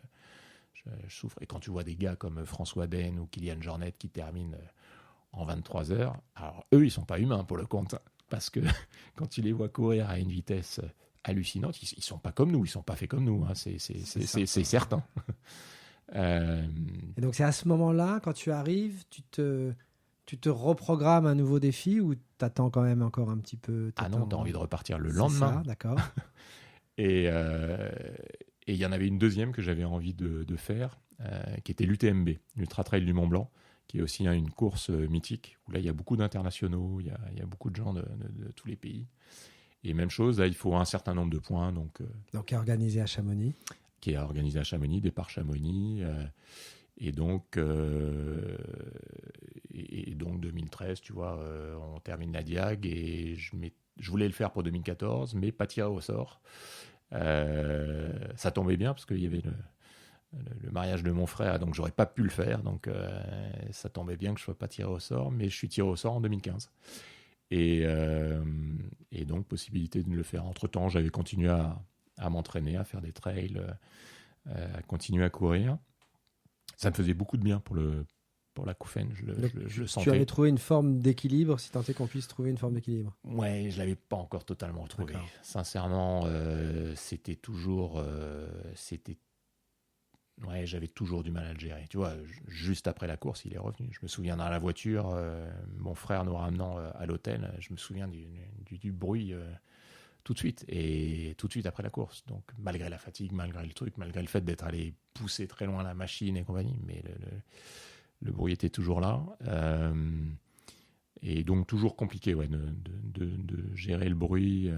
souffre. Et quand tu vois des gars comme François Den ou Kylian Jornet qui terminent en 23 heures, alors eux, ils sont pas humains pour le compte. Parce que quand tu les vois courir à une vitesse hallucinante, ils sont pas comme nous, ils sont pas faits comme nous, hein, c'est certain. Et donc c'est à ce moment-là, quand tu arrives, tu te reprogrammes un nouveau défi ou t'attends quand même encore un petit peu? Ah non, t'as envie de repartir le lendemain. C'est ça, d'accord. Et il y en avait une deuxième que j'avais envie de faire, qui était l'UTMB, l'Ultra Trail du Mont Blanc, qui est aussi une course mythique, où là, il y a beaucoup d'internationaux, il y a beaucoup de gens de tous les pays. Et même chose, là, il faut un certain nombre de points. Donc qui est organisé à Chamonix. Qui est organisé à Chamonix, départ Chamonix. Et donc 2013, tu vois, on termine la Diag et je voulais le faire pour 2014, mais pas tiré au sort. Ça tombait bien parce qu'il y avait le mariage de mon frère, donc j'aurais pas pu le faire. Donc ça tombait bien que je sois pas tiré au sort, mais je suis tiré au sort en 2015. Et donc possibilité de le faire. Entre-temps, j'avais continué à m'entraîner, à faire des trails, à continuer à courir. Ça me faisait beaucoup de bien pour la Koufen, je le sentais. Tu avais trouvé une forme d'équilibre, si tant est qu'on puisse trouver une forme d'équilibre? Ouais, je l'avais pas encore totalement trouvé. D'accord. Sincèrement, c'était toujours... Ouais, j'avais toujours du mal à le gérer. Tu vois, juste après la course, il est revenu. Je me souviens dans la voiture, mon frère nous ramenant à l'hôtel, je me souviens du bruit tout de suite, et tout de suite après la course. Donc, malgré la fatigue, malgré le truc, malgré le fait d'être allé pousser très loin la machine et compagnie, mais le bruit était toujours là. Et donc, toujours compliqué de gérer le bruit.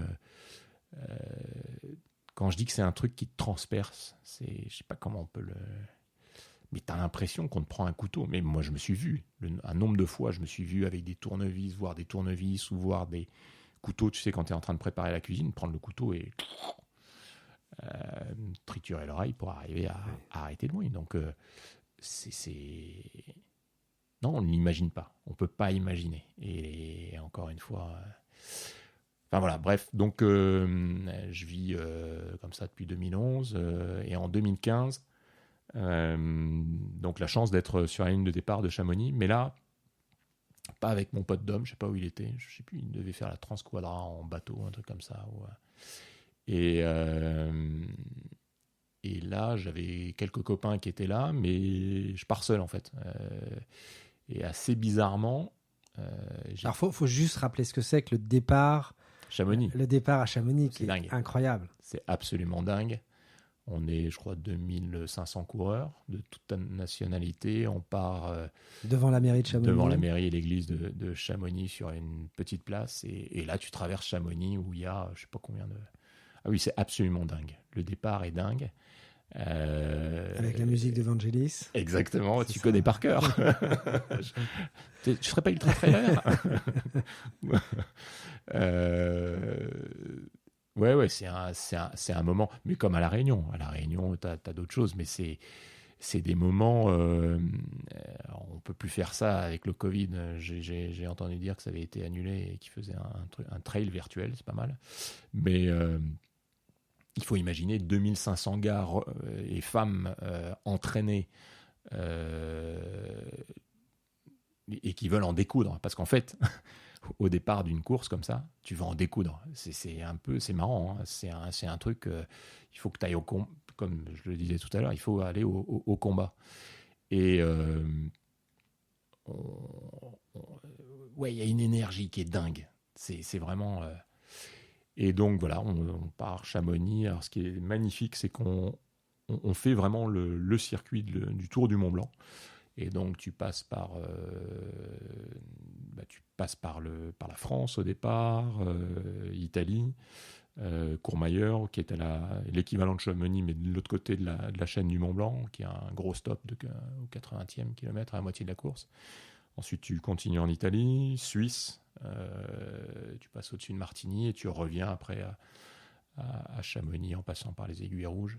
Quand je dis que c'est un truc qui te transperce, je sais pas comment on peut le... Mais tu as l'impression qu'on te prend un couteau. Mais moi, je me suis vu, un nombre de fois, je me suis vu avec des tournevis, voir des tournevis ou voir des couteaux, tu sais, quand tu es en train de préparer la cuisine, prendre le couteau et triturer l'oreille pour arriver à arrêter le bruit. Donc, non, on ne l'imagine pas. On ne peut pas imaginer. Et encore une fois... Enfin voilà, bref, donc je vis comme ça depuis 2011 et en 2015, donc la chance d'être sur la ligne de départ de Chamonix, mais là, pas avec mon pote Dom, je sais pas où il était, je sais plus, il devait faire la Transquadra en bateau, un truc comme ça. Et là, j'avais quelques copains qui étaient là, mais je pars seul en fait. Et assez bizarrement... Alors, faut juste rappeler ce que c'est que le départ... Chamonix. Le départ à Chamonix, qui est dingue. Incroyable. C'est absolument dingue. On est, je crois, 2500 coureurs de toute nationalité. On part devant la mairie de Chamonix. Devant la mairie et l'église de Chamonix sur une petite place. Et là, tu traverses Chamonix où il y a, je sais pas combien de... Ah oui, c'est absolument dingue. Le départ est dingue. Avec la musique de Vangelis. Exactement, tu connais par cœur. Je ne serais pas ultra trailer. Ouais, c'est un moment, mais comme à La Réunion. À La Réunion, tu as d'autres choses, mais c'est des moments... on ne peut plus faire ça avec le Covid. J'ai entendu dire que ça avait été annulé et qu'ils faisaient un trail virtuel, c'est pas mal. Mais... il faut imaginer 2500 gars et femmes entraînés et qui veulent en découdre. Parce qu'en fait, au départ d'une course comme ça, tu vas en découdre. C'est marrant. Hein. C'est un truc, il faut que tu ailles au combat. Comme je le disais tout à l'heure, il faut aller au combat. Et ouais, il y a une énergie qui est dingue. C'est vraiment... Et donc voilà, on part Chamonix. Alors ce qui est magnifique, c'est qu'on fait vraiment le circuit du Tour du Mont Blanc. Et donc tu passes par la France au départ, Italie, Courmayeur, qui est l'équivalent de Chamonix, mais de l'autre côté de la chaîne du Mont Blanc, qui a un gros stop au 80e kilomètre, à la moitié de la course. Ensuite, tu continues en Italie, Suisse, tu passes au-dessus de Martigny et tu reviens après à Chamonix en passant par les Aiguilles Rouges.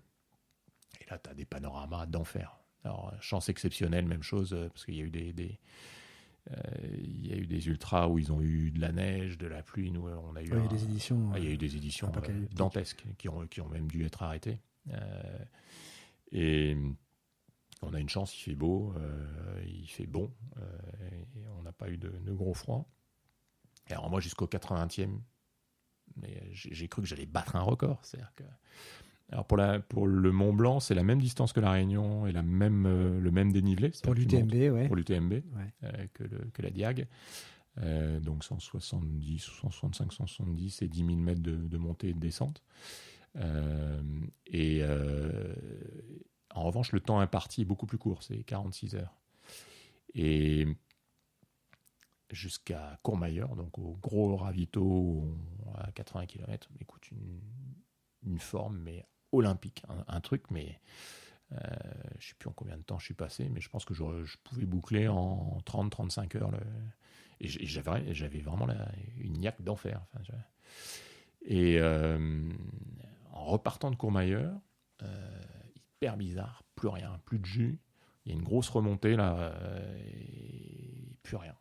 Et là, tu as des panoramas d'enfer. Alors, chance exceptionnelle, même chose, parce qu'il y a eu il y a eu des ultras où ils ont eu de la neige, de la pluie. Nous, on a eu des éditions. Il y a eu des éditions dantesques qui ont même dû être arrêtées. Et on a une chance, il fait beau, il fait bon, et on n'a pas eu de gros froid. Et alors moi, jusqu'au 80e, mais j'ai cru que j'allais battre un record. C'est-à-dire que... Alors pour le Mont Blanc, c'est la même distance que la Réunion et le même dénivelé. Pour l'UTMB, ouais. Pour l'UTMB, ouais. Que la Diag. Donc 170, 165, 170 et 10 000 mètres de montée et de descente. En revanche, le temps imparti est beaucoup plus court, c'est 46 heures. Et jusqu'à Courmayeur, donc au gros ravito à 80 km, écoute, une forme mais olympique, un truc, mais je ne sais plus en combien de temps je suis passé, mais je pense que je pouvais boucler en 30-35 heures. Et j'avais vraiment une niaque d'enfer. Enfin, et en repartant de Courmayeur, hyper bizarre, plus rien, plus de jus. Il y a une grosse remontée là, et plus rien.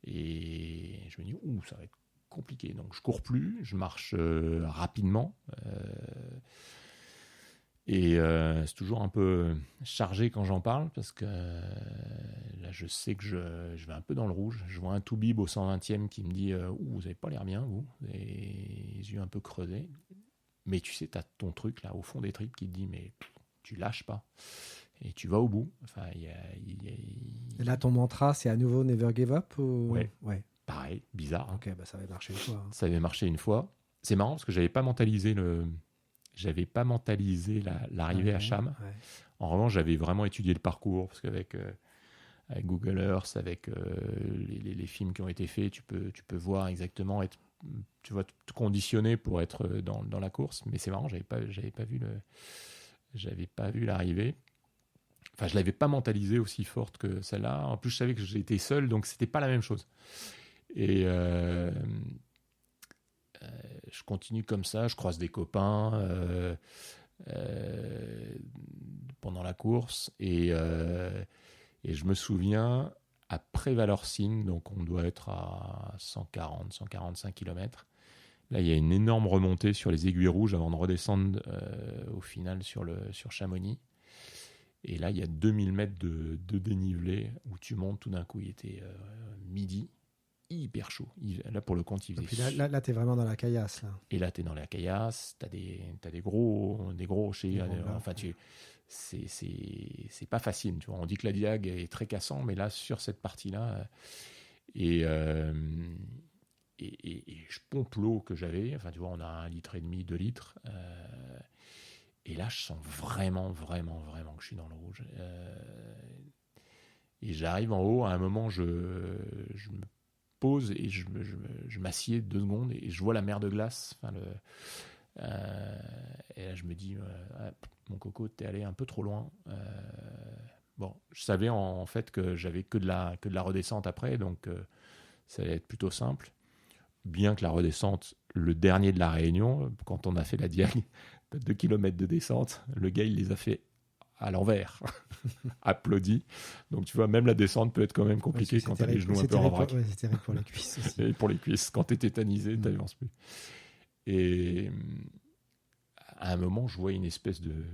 Et je me dis, ça va être compliqué. Donc je cours plus, je marche rapidement. Et c'est toujours un peu chargé quand j'en parle parce que là je sais que je vais un peu dans le rouge. Je vois un toubib au 120e qui me dit vous n'avez pas l'air bien, vous, et les yeux un peu creusés. Mais tu sais, tu as ton truc là au fond des tripes qui te dit mais tu lâches pas et tu vas au bout. Enfin, Et là, ton mantra, c'est à nouveau Never Give Up ou... Ouais. Ouais. Pareil, bizarre. Ok, bah ça avait marché une fois. Hein. Ça avait marché une fois. C'est marrant parce que j'avais pas mentalisé l'arrivée à Cham. Ouais. En revanche, j'avais vraiment étudié le parcours parce qu'avec avec Google Earth, avec les films qui ont été faits, tu peux voir exactement, tu vas te conditionner pour être dans la course. Mais c'est marrant, j'avais pas vu l'arrivée. Enfin, je l'avais pas mentalisé aussi forte que celle-là. En plus, je savais que j'étais seul, donc c'était pas la même chose. Et je continue comme ça, je croise des copains pendant la course et je me souviens après Valorcine, donc on doit être à 140-145 km. Là, il y a une énorme remontée sur les Aiguilles Rouges avant de redescendre au final sur Chamonix. Et là, il y a 2000 mètres de dénivelé où tu montes tout d'un coup. Il était midi, hyper chaud. Là, pour le compte, il faisait... Et puis là tu es vraiment dans la caillasse. Là. Et là, tu es dans la caillasse, tu as des gros rochers. Enfin, c'est pas facile. Tu vois. On dit que la diag est très cassant, mais là, sur cette partie-là... Et je pompe l'eau que j'avais. Enfin, tu vois, on a 1,5 litre, 2 litres. Et là, je sens vraiment, vraiment, vraiment que je suis dans le rouge. Et j'arrive en haut. À un moment, je me pose et je m'assieds 2 secondes et je vois la mer de glace. Enfin, et là, je me dis, mon coco, t'es allé un peu trop loin. Bon, je savais en fait que j'avais que de la redescente après, donc ça allait être plutôt simple. Bien que la redescente, le dernier de la Réunion, quand on a fait la diag, 2 km de descente, le gars, il les a fait à l'envers, applaudi. Donc, tu vois, même la descente peut être quand même compliquée quand tu as les genoux un peu en vrac. C'est terrible pour les cuisses aussi. Et pour les cuisses, quand tu es tétanisé, tu n'avances plus. Et à un moment, je vois une espèce de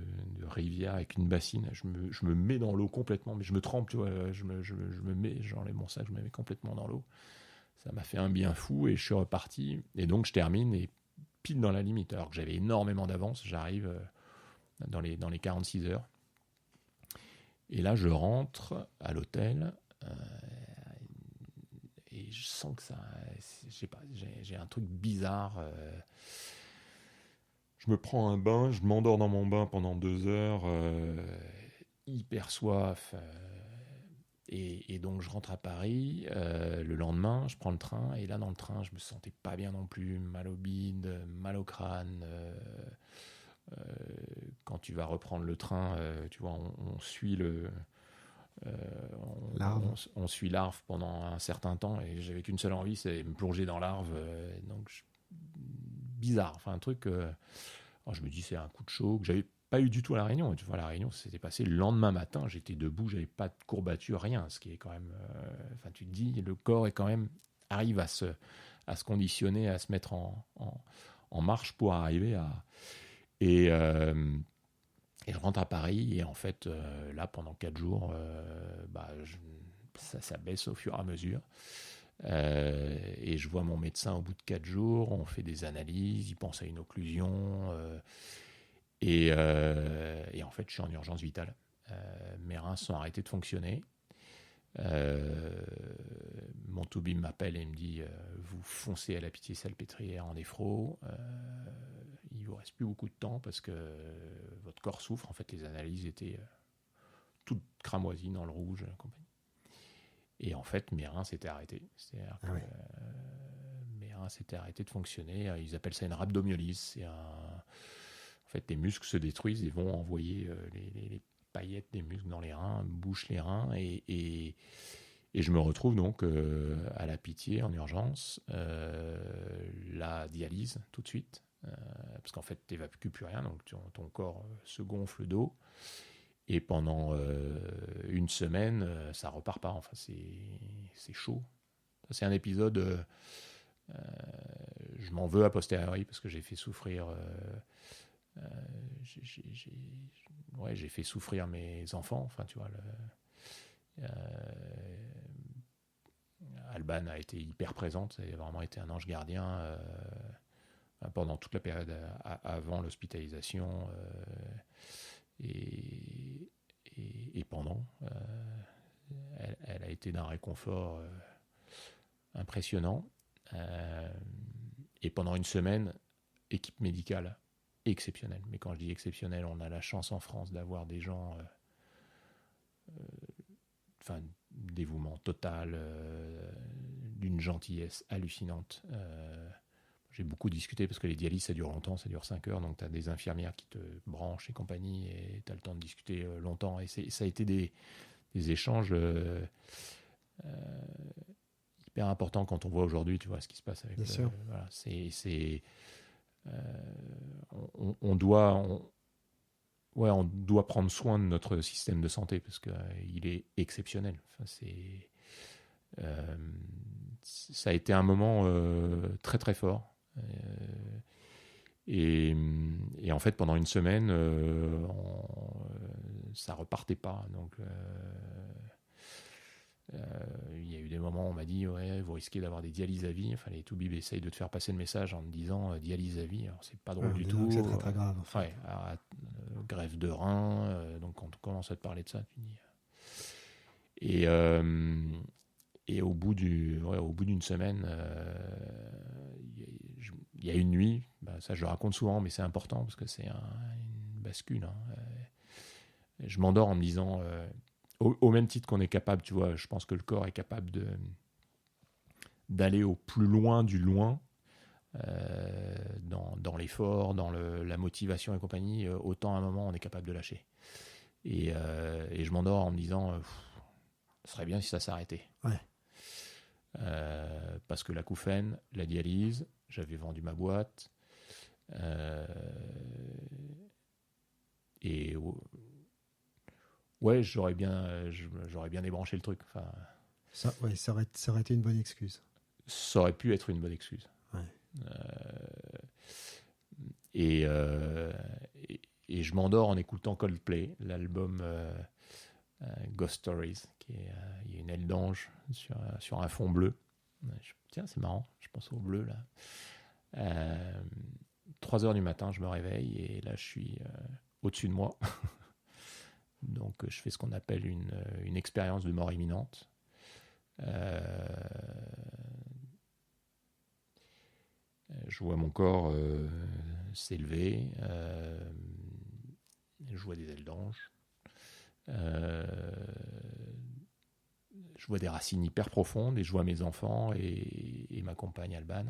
rivière avec une bassine. Je me mets dans l'eau complètement, mais je me trempe, tu vois. J'enlève mon sac, je me mets complètement dans l'eau. Ça m'a fait un bien fou et je suis reparti. Et donc, je termine et pile dans la limite. Alors que j'avais énormément d'avance, j'arrive dans les 46 heures. Et là, je rentre à l'hôtel et je sens que ça... Je sais pas, j'ai un truc bizarre. Je me prends un bain, je m'endors dans mon bain pendant 2 heures, hyper soif. Et donc, je rentre à Paris. Le lendemain, je prends le train. Et là, dans le train, je me sentais pas bien non plus. Mal au bide, mal au crâne. Quand tu vas reprendre le train, tu vois, on suit on suit l'Arve pendant un certain temps. Et j'avais qu'une seule envie, c'est me plonger dans l'Arve. Donc, bizarre. Enfin, un truc... alors, je me dis, c'est un coup de chaud que j'avais pas eu du tout à La Réunion. Tu vois, à La Réunion, ça s'était passé le lendemain matin. J'étais debout, j'avais pas de courbature, rien. Ce qui est quand même... Enfin, tu te dis, le corps est quand même... arrive à se conditionner, à se mettre en marche pour arriver à... Et je rentre à Paris. Et en fait, là, pendant 4 jours, ça baisse au fur et à mesure. Et je vois mon médecin au bout de 4 jours. On fait des analyses. Il pense à une occlusion. Et en fait, je suis en urgence vitale. Mes reins sont arrêtés de fonctionner. Mon toubib m'appelle et me dit vous foncez à la Pitié-Salpêtrière en néphro. Il vous reste plus beaucoup de temps parce que votre corps souffre. En fait, les analyses étaient toutes cramoisies dans le rouge, compagnie. Et en fait, mes reins s'étaient arrêtés. C'est-à-dire que mes reins s'étaient arrêtés de fonctionner. Ils appellent ça une rhabdomyolyse. En fait, les muscles se détruisent et vont envoyer les paillettes des muscles dans les reins, bouchent les reins. Et je me retrouve donc à la Pitié, en urgence, la dialyse tout de suite. Parce qu'en fait, tu n'évacues plus rien, donc ton corps se gonfle d'eau. Et pendant une semaine, ça repart pas. Enfin, c'est chaud. C'est un épisode, je m'en veux a posteriori parce que j'ai fait souffrir. J'ai fait souffrir mes enfants. Enfin, tu vois, Alban a été hyper présente. Ça a vraiment été un ange gardien pendant toute la période avant l'hospitalisation. Et pendant, elle a été d'un réconfort impressionnant. Et pendant une semaine, équipe médicale exceptionnelle. Mais quand je dis exceptionnelle, on a la chance en France d'avoir des gens, dévouement total, d'une gentillesse hallucinante. J'ai beaucoup discuté parce que les dialyses, ça dure longtemps, ça dure 5 heures, donc tu as des infirmières qui te branchent et compagnie, et tu as le temps de discuter longtemps. Et ça a été des échanges hyper importants quand on voit aujourd'hui, tu vois, ce qui se passe avec voilà, on doit prendre soin de notre système de santé parce qu'il est exceptionnel. Enfin, ça a été un moment très très fort. Et en fait, pendant une semaine, ça repartait pas. Donc, il y a eu des moments où on m'a dit ouais, vous risquez d'avoir des dialyses à vie. Enfin, les toubibs essayent de te faire passer le message en te disant dialyse à vie. Alors, c'est pas drôle du tout. C'est très très grave. En fait. Ouais, greffe de rein. Donc, quand on commence à te parler de ça, tu dis. Et au bout d'une semaine, il y a une nuit, ça je le raconte souvent, mais c'est important parce que c'est une bascule. Hein. Je m'endors en me disant, au même titre qu'on est capable, tu vois, je pense que le corps est capable d'aller au plus loin du loin, dans l'effort, dans la motivation et compagnie, autant à un moment on est capable de lâcher. Et je m'endors en me disant, ce serait bien si ça s'arrêtait. Ouais. Parce que l'acouphène, la dialyse, j'avais vendu ma boîte, et ouais, j'aurais bien débranché le truc. Enfin, ça aurait été une bonne excuse. Ça aurait pu être une bonne excuse. Ouais. Et je m'endors en écoutant Coldplay, l'album Ghost Stories, il y a une aile d'ange sur un fond bleu. Tiens, c'est marrant, je pense au bleu là. 3h du matin, je me réveille et là je suis au-dessus de moi. Donc je fais ce qu'on appelle une expérience de mort imminente. Je vois mon corps s'élever, je vois des ailes d'ange, je vois des racines hyper profondes et je vois mes enfants et ma compagne Alban.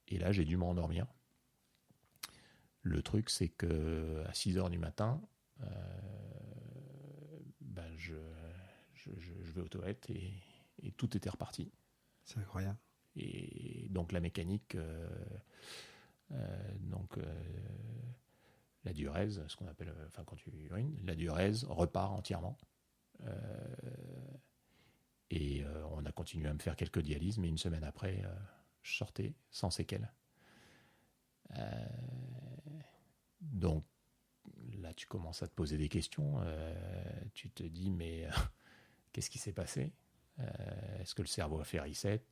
Et là, j'ai dû m'endormir. Le truc, c'est qu'à 6h du matin, je vais aux toilettes et tout était reparti. C'est incroyable. Et donc la mécanique, la diurèse, ce qu'on appelle, quand tu urines, la diurèse repart entièrement. Et on a continué à me faire quelques dialyses, mais une semaine après, je sortais sans séquelles. Donc là, tu commences à te poser des questions. Tu te dis, mais qu'est-ce qui s'est passé ? Est-ce que le cerveau a fait reset ?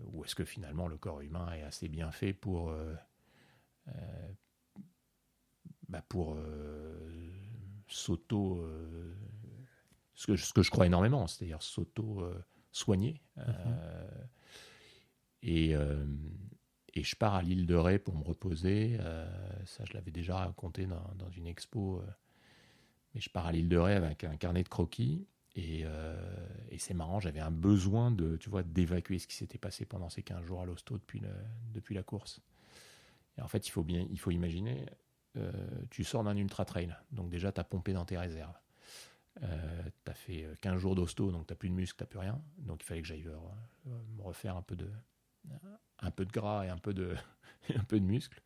Ou est-ce que finalement le corps humain est assez bien fait pour s'auto... ce que je crois énormément, c'est-à-dire s'auto-soigner. Et je pars à l'île de Ré pour me reposer. Ça, je l'avais déjà raconté dans une expo. Mais je pars à l'île de Ré avec un carnet de croquis. Et c'est marrant, j'avais un besoin d'évacuer ce qui s'était passé pendant ces 15 jours à l'hosto depuis la course. Et en fait, il faut imaginer, tu sors d'un ultra trail, donc déjà tu as pompé dans tes réserves. Tu as fait 15 jours d'hosto, donc tu n'as plus de muscle, tu n'as plus rien. Donc il fallait que j'aille me refaire un peu de gras et un peu de muscle.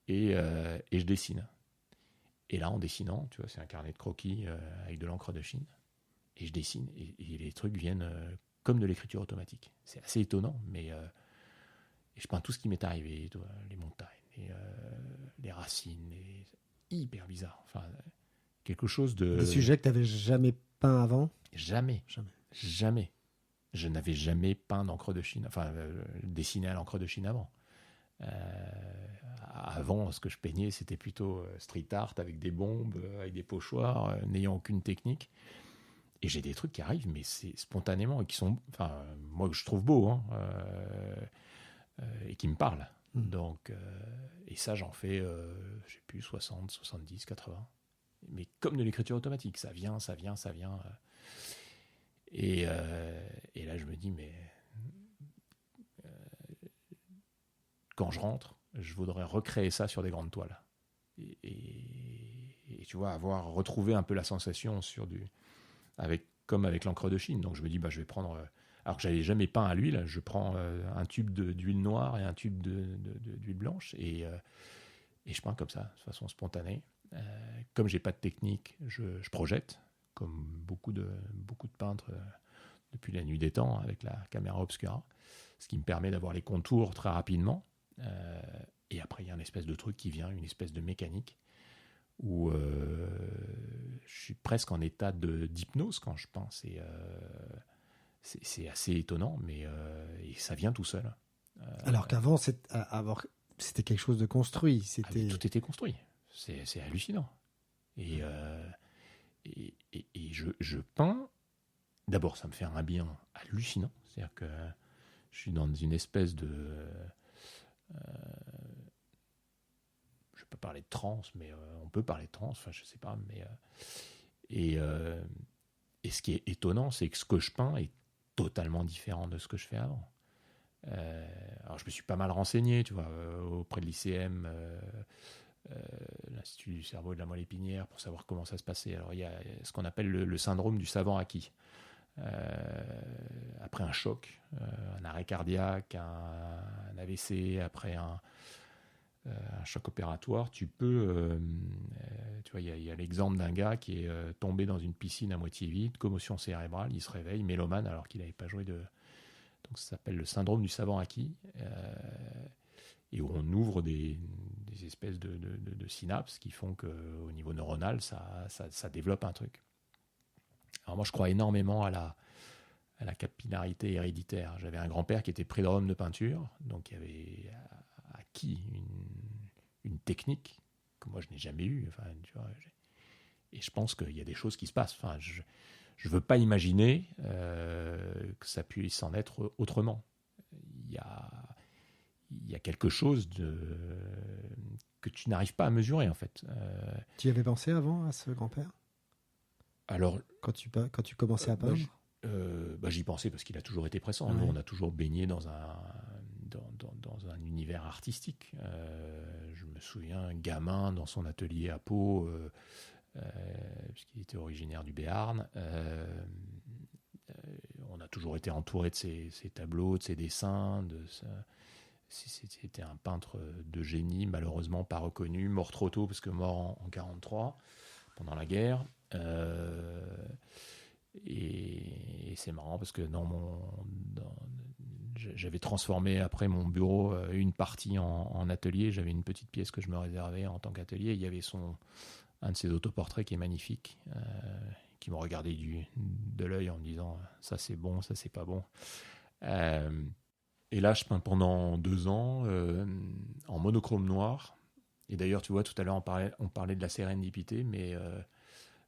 Et je dessine. Et là, en dessinant, tu vois, c'est un carnet de croquis avec de l'encre de Chine. Et je dessine, et les trucs viennent comme de l'écriture automatique. C'est assez étonnant, mais et je peins tout ce qui m'est arrivé, les montagnes, les racines, hyper bizarre. Enfin, quelque chose de... Des sujets que tu n'avais jamais peint avant? Jamais. Je n'avais jamais peint d'encre de Chine, dessiné à l'encre de Chine avant. Avant, ce que je peignais, c'était plutôt street art avec des bombes, avec des pochoirs, n'ayant aucune technique. Et j'ai des trucs qui arrivent, mais c'est spontanément et qui sont, moi que je trouve beau, hein, et qui me parlent. Donc, et ça, j'en fais, je sais plus, 60, 70, 80. Mais comme de l'écriture automatique, ça vient. Et là, je me dis, mais quand je rentre, je voudrais recréer ça sur des grandes toiles. Et tu vois, avoir retrouvé un peu la sensation comme avec l'encre de Chine. Donc je me dis, je vais prendre... alors que j'avais jamais peint à l'huile, je prends un tube d'huile noire et un tube d'huile blanche et je peins comme ça, de façon spontanée. Comme j'ai pas de technique, je projette, comme beaucoup de peintres depuis la nuit des temps, avec la caméra obscura, ce qui me permet d'avoir les contours très rapidement. Et après, il y a une espèce de truc qui vient, une espèce de mécanique, où je suis presque en état d'hypnose quand je peins. C'est assez étonnant, mais et ça vient tout seul. Alors qu'avant, c'était quelque chose de construit. Tout était construit. C'est hallucinant. Et je peins. D'abord, ça me fait un bien hallucinant. C'est-à-dire que je suis dans une espèce de... je peux parler de transe, mais on peut parler de transe, je sais pas. Mais, et ce qui est étonnant, c'est que ce que je peins est totalement différent de ce que je fais avant. Alors, je me suis pas mal renseigné, tu vois, auprès de l'ICM, l'Institut du cerveau et de la moelle épinière, pour savoir comment ça se passait. Alors, il y a ce qu'on appelle le syndrome du savant acquis. Après un choc, un arrêt cardiaque, un AVC, après un choc opératoire, tu peux... tu vois, il y a l'exemple d'un gars qui est tombé dans une piscine à moitié vide, commotion cérébrale, il se réveille, mélomane, alors qu'il n'avait pas joué de... Donc ça s'appelle le syndrome du savant acquis, et où on ouvre des espèces de synapses qui font qu'au niveau neuronal, ça développe un truc. Alors moi, je crois énormément à la capillarité héréditaire. J'avais un grand-père qui était prix-de-Rome de peinture, donc il avait acquis une technique que moi, je n'ai jamais eue. Tu vois, et je pense qu'il y a des choses qui se passent. Je ne veux pas imaginer que ça puisse en être autrement. Il y a quelque chose que tu n'arrives pas à mesurer, en fait. Tu y avais pensé avant à ce grand-père ? Alors, quand tu commençais à peindre, j'y pensais parce qu'il a toujours été pressant. Ouais. Nous, on a toujours baigné dans un univers artistique. Je me souviens, gamin, dans son atelier à Pau, puisqu'il était originaire du Béarn, on a toujours été entouré de ses tableaux, de ses dessins. C'était un peintre de génie, malheureusement pas reconnu, mort trop tôt parce que mort en 1943, pendant la guerre. Et c'est marrant parce que j'avais transformé après mon bureau une partie en atelier. J'avais une petite pièce que je me réservais en tant qu'atelier. Il y avait un de ses autoportraits qui est magnifique, qui me regardait de l'œil en me disant ça c'est bon, ça c'est pas bon. Et là je peins pendant 2 ans en monochrome noir. Et d'ailleurs tu vois, tout à l'heure on parlait de la sérendipité, mais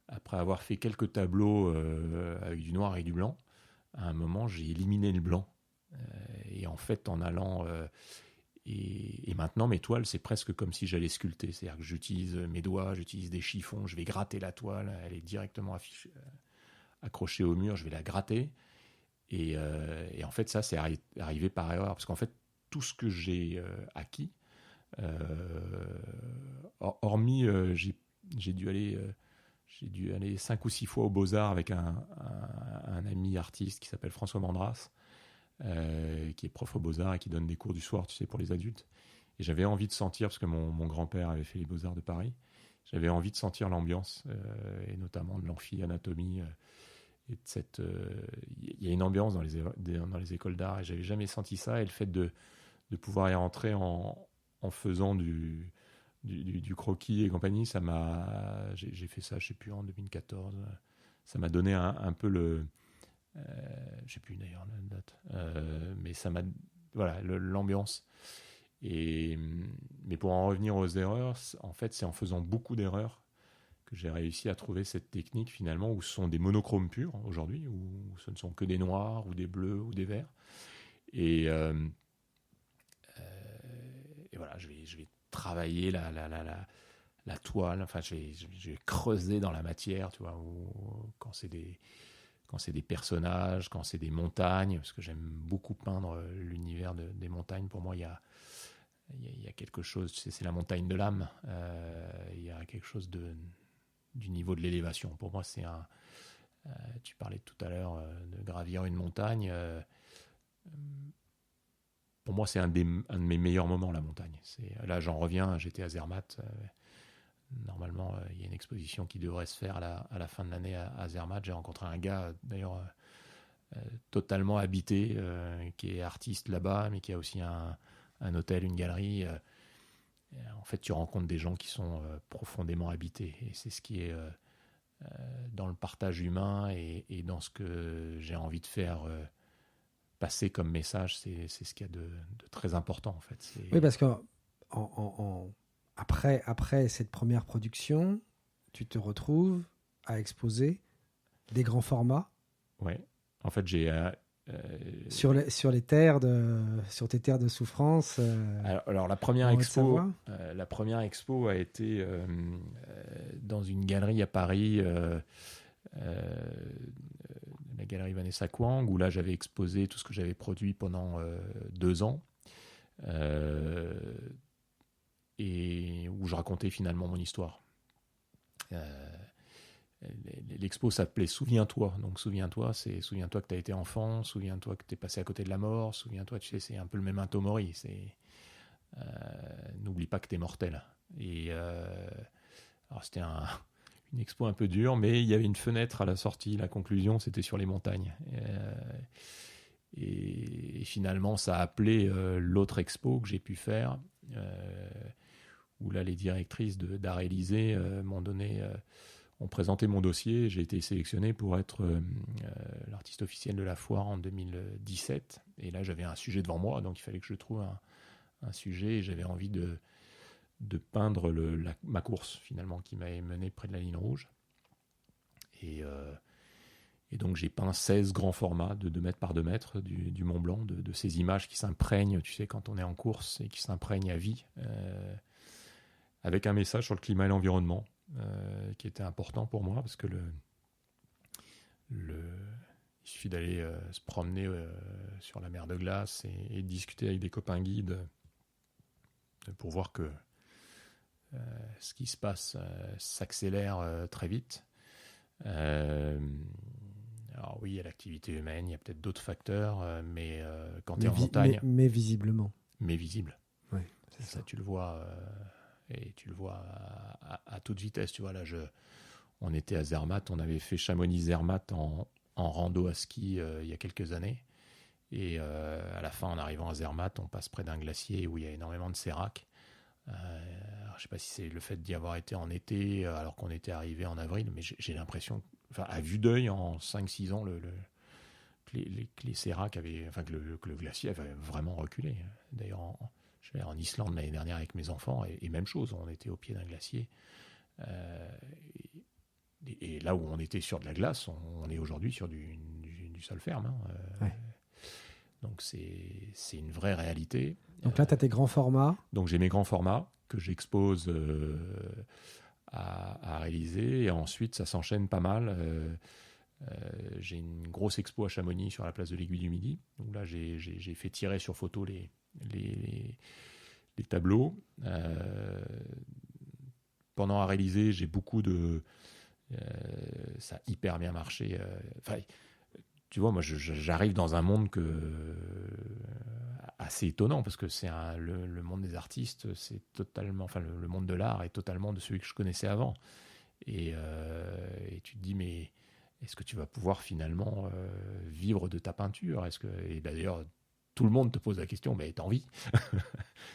après avoir fait quelques tableaux avec du noir et du blanc, à un moment, j'ai éliminé le blanc. Et en fait, en allant Et maintenant, mes toiles, c'est presque comme si j'allais sculpter. C'est-à-dire que j'utilise mes doigts, j'utilise des chiffons, je vais gratter la toile, elle est directement accrochée au mur, je vais la gratter. Et en fait, ça, c'est arrivé par erreur. Parce qu'en fait, tout ce que j'ai acquis, hormis, j'ai dû aller 5 ou 6 fois aux Beaux-Arts avec un ami artiste qui s'appelle François Mandras, qui est prof aux Beaux-Arts et qui donne des cours du soir, tu sais, pour les adultes. Et j'avais envie de sentir, parce que mon grand-père avait fait les Beaux-Arts de Paris, j'avais envie de sentir l'ambiance, et notamment de l'amphi-anatomie. Et de cette, il y a une ambiance dans les écoles d'art, et j'avais jamais senti ça. Et le fait de pouvoir y rentrer en faisant du croquis et compagnie, j'ai fait ça, je sais plus, en 2014. Ça m'a donné un peu le, je sais plus d'ailleurs la date, mais ça m'a, voilà, l'ambiance. Mais pour en revenir aux erreurs, en fait, c'est en faisant beaucoup d'erreurs que j'ai réussi à trouver cette technique finalement où ce sont des monochromes purs aujourd'hui, où ce ne sont que des noirs ou des bleus ou des verts. Et voilà, je vais travailler la toile. Enfin, je vais creuser dans la matière, tu vois, quand c'est des personnages, quand c'est des montagnes, parce que j'aime beaucoup peindre l'univers des montagnes. Pour moi, il y a quelque chose, c'est la montagne de l'âme. Il y a quelque chose du niveau de l'élévation. Pour moi, tu parlais tout à l'heure de gravir une montagne. Pour moi, c'est un de mes meilleurs moments, la montagne. Là, j'en reviens, j'étais à Zermatt. Normalement, il y a une exposition qui devrait se faire à la fin de l'année à Zermatt. J'ai rencontré un gars, d'ailleurs, totalement habité, qui est artiste là-bas, mais qui a aussi un hôtel, une galerie. En fait, tu rencontres des gens qui sont profondément habités. Et c'est ce qui est dans le partage humain et dans ce que j'ai envie de faire passer comme message. C'est ce qu'il y a de très important, en fait. Oui, parce que après cette première production, tu te retrouves à exposer des grands formats. Ouais. En fait, j'ai sur tes terres de souffrance. Alors la première expo a été dans une galerie à Paris, la galerie Vanessa Kwang, où là j'avais exposé tout ce que j'avais produit pendant 2 ans. Et où je racontais finalement mon histoire. L'expo s'appelait Souviens-toi. Donc souviens-toi que tu as été enfant, souviens-toi que tu es passé à côté de la mort, souviens-toi, tu sais, c'est un peu le memento mori. N'oublie pas que tu es mortel. Et alors c'était une expo un peu dure, mais il y avait une fenêtre à la sortie. La conclusion, c'était sur les montagnes. Et finalement, ça a appelé l'autre expo que j'ai pu faire, où là, les directrices d'Art Élysée ont présenté mon dossier. J'ai été sélectionné pour être l'artiste officiel de la foire en 2017. Et là, j'avais un sujet devant moi, donc il fallait que je trouve un sujet. Et j'avais envie de peindre ma course, finalement, qui m'avait mené près de la ligne rouge. Et donc, j'ai peint 16 grands formats de 2 mètres par 2 mètres du Mont Blanc, de ces images qui s'imprègnent, tu sais, quand on est en course et qui s'imprègnent à vie, avec un message sur le climat et l'environnement, qui était important pour moi, parce que il suffit d'aller se promener sur la mer de glace et discuter avec des copains guides pour voir que ce qui se passe s'accélère très vite. Alors oui, il y a l'activité humaine, il y a peut-être d'autres facteurs, mais quand tu es en montagne... Mais visiblement. Mais visible. Oui, ça. Tu le vois, et tu le vois à toute vitesse. Tu vois, là, on était à Zermatt, on avait fait Chamonix-Zermatt en rando à ski il y a quelques années. Et à la fin, en arrivant à Zermatt, on passe près d'un glacier où il y a énormément de sérac. Alors, je ne sais pas si c'est le fait d'y avoir été en été, alors qu'on était arrivé en avril, mais j'ai l'impression, à vue d'œil, en 5-6 ans, que les séracs avaient, que le glacier avait vraiment reculé. D'ailleurs, je vais en Islande l'année dernière avec mes enfants, et même chose, on était au pied d'un glacier. Et là où on était sur de la glace, on est aujourd'hui sur du sol ferme. Ouais. Donc c'est une vraie réalité. Donc là, tu as tes grands formats. Donc j'ai mes grands formats que j'expose à réaliser. Et ensuite, ça s'enchaîne pas mal. J'ai une grosse expo à Chamonix sur la place de l'Aiguille du Midi. Donc là, j'ai fait tirer sur photo les tableaux. Pendant à réaliser, j'ai beaucoup de... ça a hyper bien marché. Tu vois, moi, j'arrive dans un monde assez étonnant, parce que c'est le monde des artistes, c'est totalement... Enfin, le monde de l'art est totalement de celui que je connaissais avant. Et tu te dis, mais est-ce que tu vas pouvoir finalement vivre de ta peinture ? Et d'ailleurs, tout le monde te pose la question, mais t'as envie ?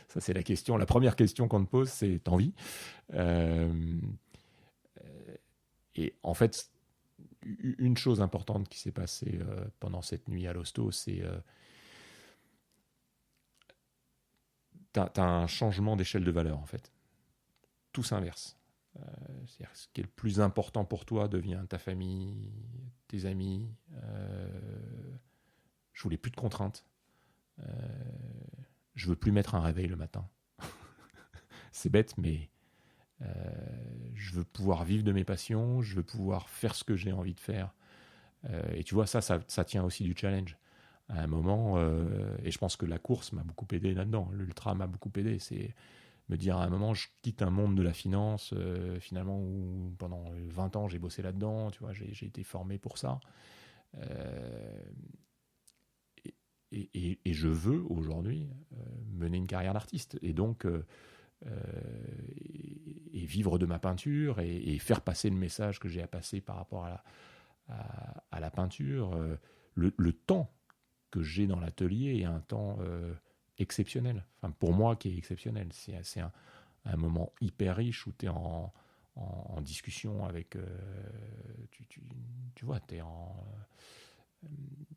Ça, c'est la première question qu'on te pose, c'est t'as envie ? Et en fait, une chose importante qui s'est passée pendant cette nuit à l'hosto, c'est t'as un changement d'échelle de valeur, en fait. Tout s'inverse. C'est-à-dire, ce qui est le plus important pour toi devient ta famille, tes amis. Je voulais plus de contraintes. Je veux plus mettre un réveil le matin. C'est bête, mais je veux pouvoir vivre de mes passions, je veux pouvoir faire ce que j'ai envie de faire. Et tu vois, ça tient aussi du challenge. À un moment, et je pense que la course m'a beaucoup aidé là-dedans, l'ultra m'a beaucoup aidé, c'est me dire à un moment, je quitte un monde de la finance, finalement, où pendant 20 ans, j'ai bossé là-dedans, tu vois, j'ai été formé pour ça. Et je veux, aujourd'hui, mener une carrière d'artiste. Et donc... et vivre de ma peinture et faire passer le message que j'ai à passer par rapport à la peinture. Le temps que j'ai dans l'atelier est un temps exceptionnel. Enfin, pour moi, qui est exceptionnel. C'est un moment hyper riche où tu es en discussion avec... tu vois, tu es en...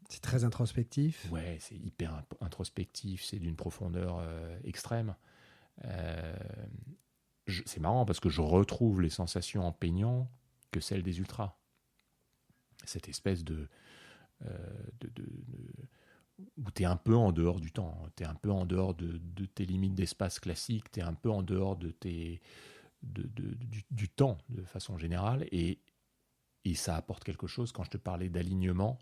C'est très introspectif. Ouais, c'est hyper introspectif, c'est d'une profondeur extrême. C'est marrant parce que je retrouve les sensations en peignant que celles des ultras. Cette espèce où tu es un peu en dehors du temps, tu es un peu en dehors de tes limites d'espace classique, tu es un peu en dehors du temps de façon générale, et ça apporte quelque chose. Quand je te parlais d'alignement,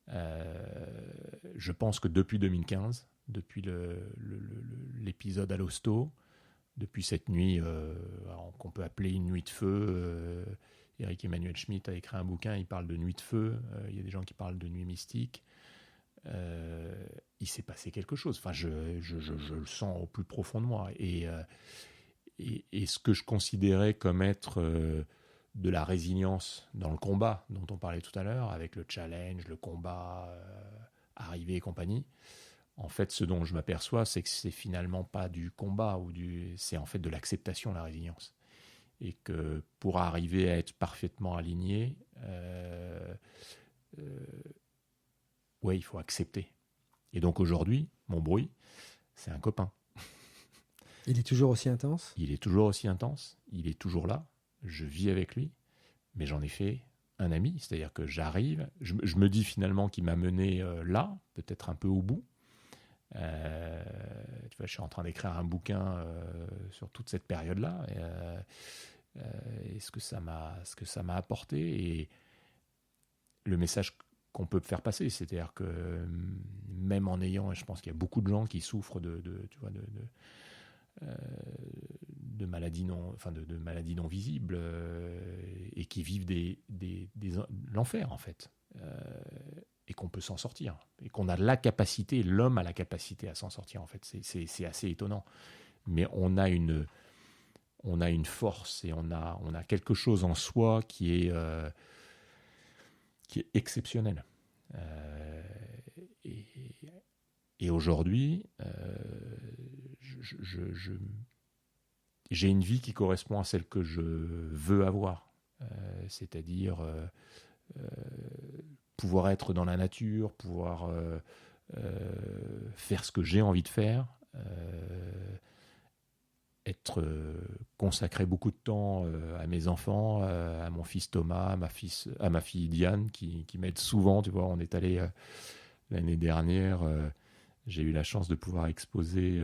je pense que depuis 2015, depuis l'épisode à l'hosto, depuis cette nuit qu'on peut appeler une nuit de feu, Eric Emmanuel Schmitt a écrit un bouquin, il parle de nuit de feu, il y a des gens qui parlent de nuit mystique. Il s'est passé quelque chose. Enfin, je le sens au plus profond de moi. Et ce que je considérais comme être de la résilience dans le combat dont on parlait tout à l'heure, avec le challenge, le combat, arrivée et compagnie, en fait, ce dont je m'aperçois, c'est que c'est finalement pas du combat, c'est en fait de l'acceptation, la résilience. Et que pour arriver à être parfaitement aligné, ouais, il faut accepter. Et donc aujourd'hui, mon bruit, c'est un copain. Il est toujours aussi intense ? Il est toujours aussi intense, il est toujours là, je vis avec lui, mais j'en ai fait un ami, c'est-à-dire que j'arrive, je me dis finalement qu'il m'a mené là, peut-être un peu au bout. Tu vois, je suis en train d'écrire un bouquin sur toute cette période-là, et ce que ça m'a apporté, et le message qu'on peut faire passer, c'est-à-dire que même en ayant, et je pense qu'il y a beaucoup de gens qui souffrent de maladies non visibles, et qui vivent l'enfer en fait, et qu'on peut s'en sortir, et qu'on a la capacité, l'homme a la capacité à s'en sortir en fait. C'est assez étonnant, mais on a une force, et on a quelque chose en soi qui est exceptionnel. Et aujourd'hui, j'ai une vie qui correspond à celle que je veux avoir, c'est-à-dire pouvoir être dans la nature, pouvoir faire ce que j'ai envie de faire, être consacré beaucoup de temps à mes enfants, à mon fils Thomas, à ma fille Diane, qui m'aide souvent. Tu vois, on est allé l'année dernière J'ai eu la chance de pouvoir exposer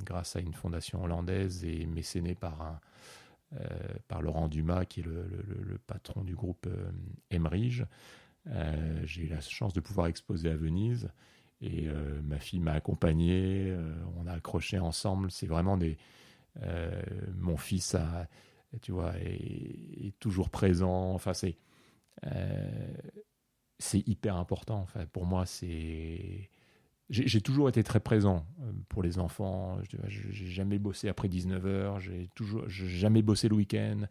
grâce à une fondation hollandaise et mécénée par Laurent Dumas, qui est le patron du groupe Emerige. J'ai eu la chance de pouvoir exposer à Venise et ma fille m'a accompagné, on a accroché ensemble. C'est vraiment mon fils est toujours présent. Enfin, c'est hyper important. Enfin, pour moi, j'ai toujours été très présent pour les enfants. J'ai jamais bossé après 19h, j'ai jamais bossé le week-end,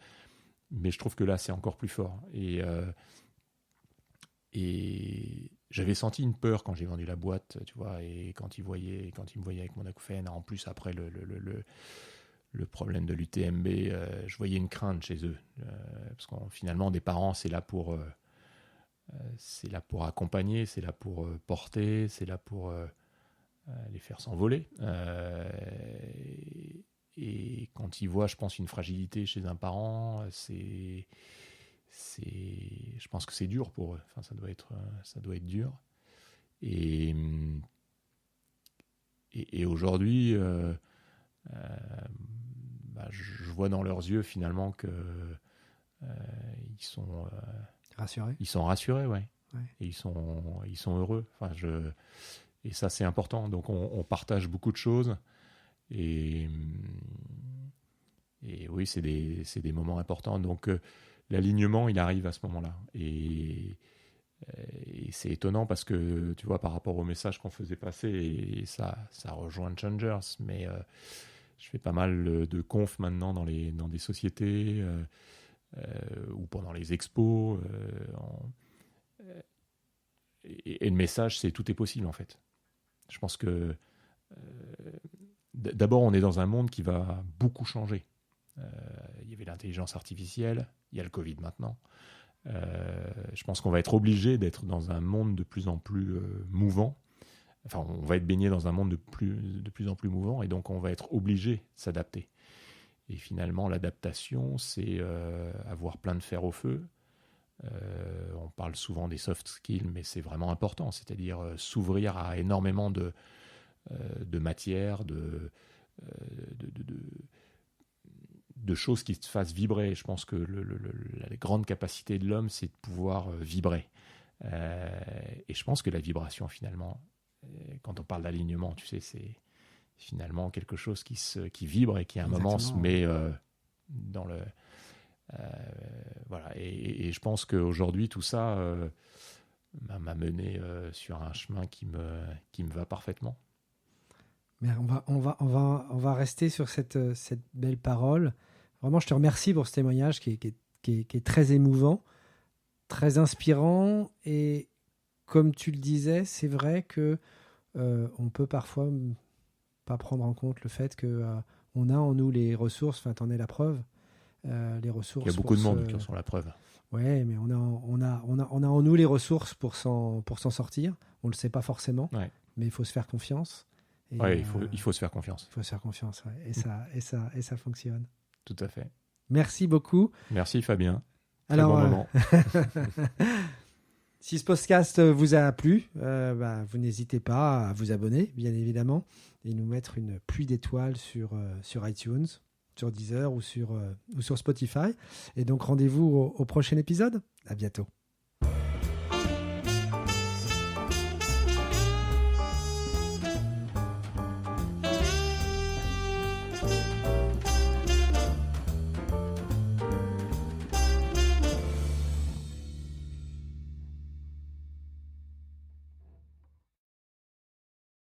mais je trouve que là, c'est encore plus fort. Et j'avais senti une peur quand j'ai vendu la boîte, tu vois, et quand ils me voyaient avec mon acouphène, en plus après le problème de l'UTMB, je voyais une crainte chez eux, parce que finalement, des parents, c'est là pour accompagner, c'est là pour porter, c'est là pour les faire s'envoler. Et quand ils voient, je pense, une fragilité chez un parent, je pense que c'est dur pour eux. Enfin, ça doit être dur. Et aujourd'hui, je vois dans leurs yeux finalement que ils sont rassurés. Ils sont rassurés, ouais. Et ils sont heureux. Enfin, et ça, c'est important. Donc, on partage beaucoup de choses. Et oui, c'est des moments importants. Donc, l'alignement, il arrive à ce moment-là. Et c'est étonnant parce que, tu vois, par rapport au message qu'on faisait passer, et ça rejoint Changers, mais je fais pas mal de confs maintenant dans des sociétés ou pendant les expos. Et le message, c'est tout est possible, en fait. Je pense que d'abord, on est dans un monde qui va beaucoup changer. Il y avait l'intelligence artificielle, il y a le Covid maintenant. Je pense qu'on va être obligé d'être dans un monde de plus en plus mouvant. Enfin, on va être baigné dans un monde de plus en plus mouvant, et donc on va être obligé de s'adapter. Et finalement, l'adaptation, c'est avoir plein de fer au feu. On parle souvent des soft skills, mais c'est vraiment important, c'est-à-dire s'ouvrir à énormément de matières, de choses qui te fassent vibrer. Je pense que la grande capacité de l'homme, c'est de pouvoir vibrer. Et je pense que la vibration, finalement, quand on parle d'alignement, tu sais, c'est finalement quelque chose qui vibre et qui à un moment se met dans le... voilà. Et je pense qu'aujourd'hui, tout ça m'a mené sur un chemin qui me va parfaitement. Mais on va rester sur cette belle parole. Vraiment, je te remercie pour ce témoignage qui est très émouvant, très inspirant. Et comme tu le disais, c'est vrai que on peut parfois pas prendre en compte le fait que on a en nous les ressources. Enfin, t'en es la preuve. Les ressources. Il y a beaucoup de monde qui en sont la preuve. Ouais, mais on a en nous les ressources pour s'en sortir. On le sait pas forcément, mais il faut se faire confiance. Oui, il faut se faire confiance. Il faut se faire confiance, ouais. Et ça fonctionne. Tout à fait. Merci beaucoup. Merci Fabien. Alors, bon moment. Si ce podcast vous a plu, vous n'hésitez pas à vous abonner, bien évidemment, et nous mettre une pluie d'étoiles sur iTunes, sur Deezer ou sur Spotify. Et donc, rendez-vous au prochain épisode. À bientôt.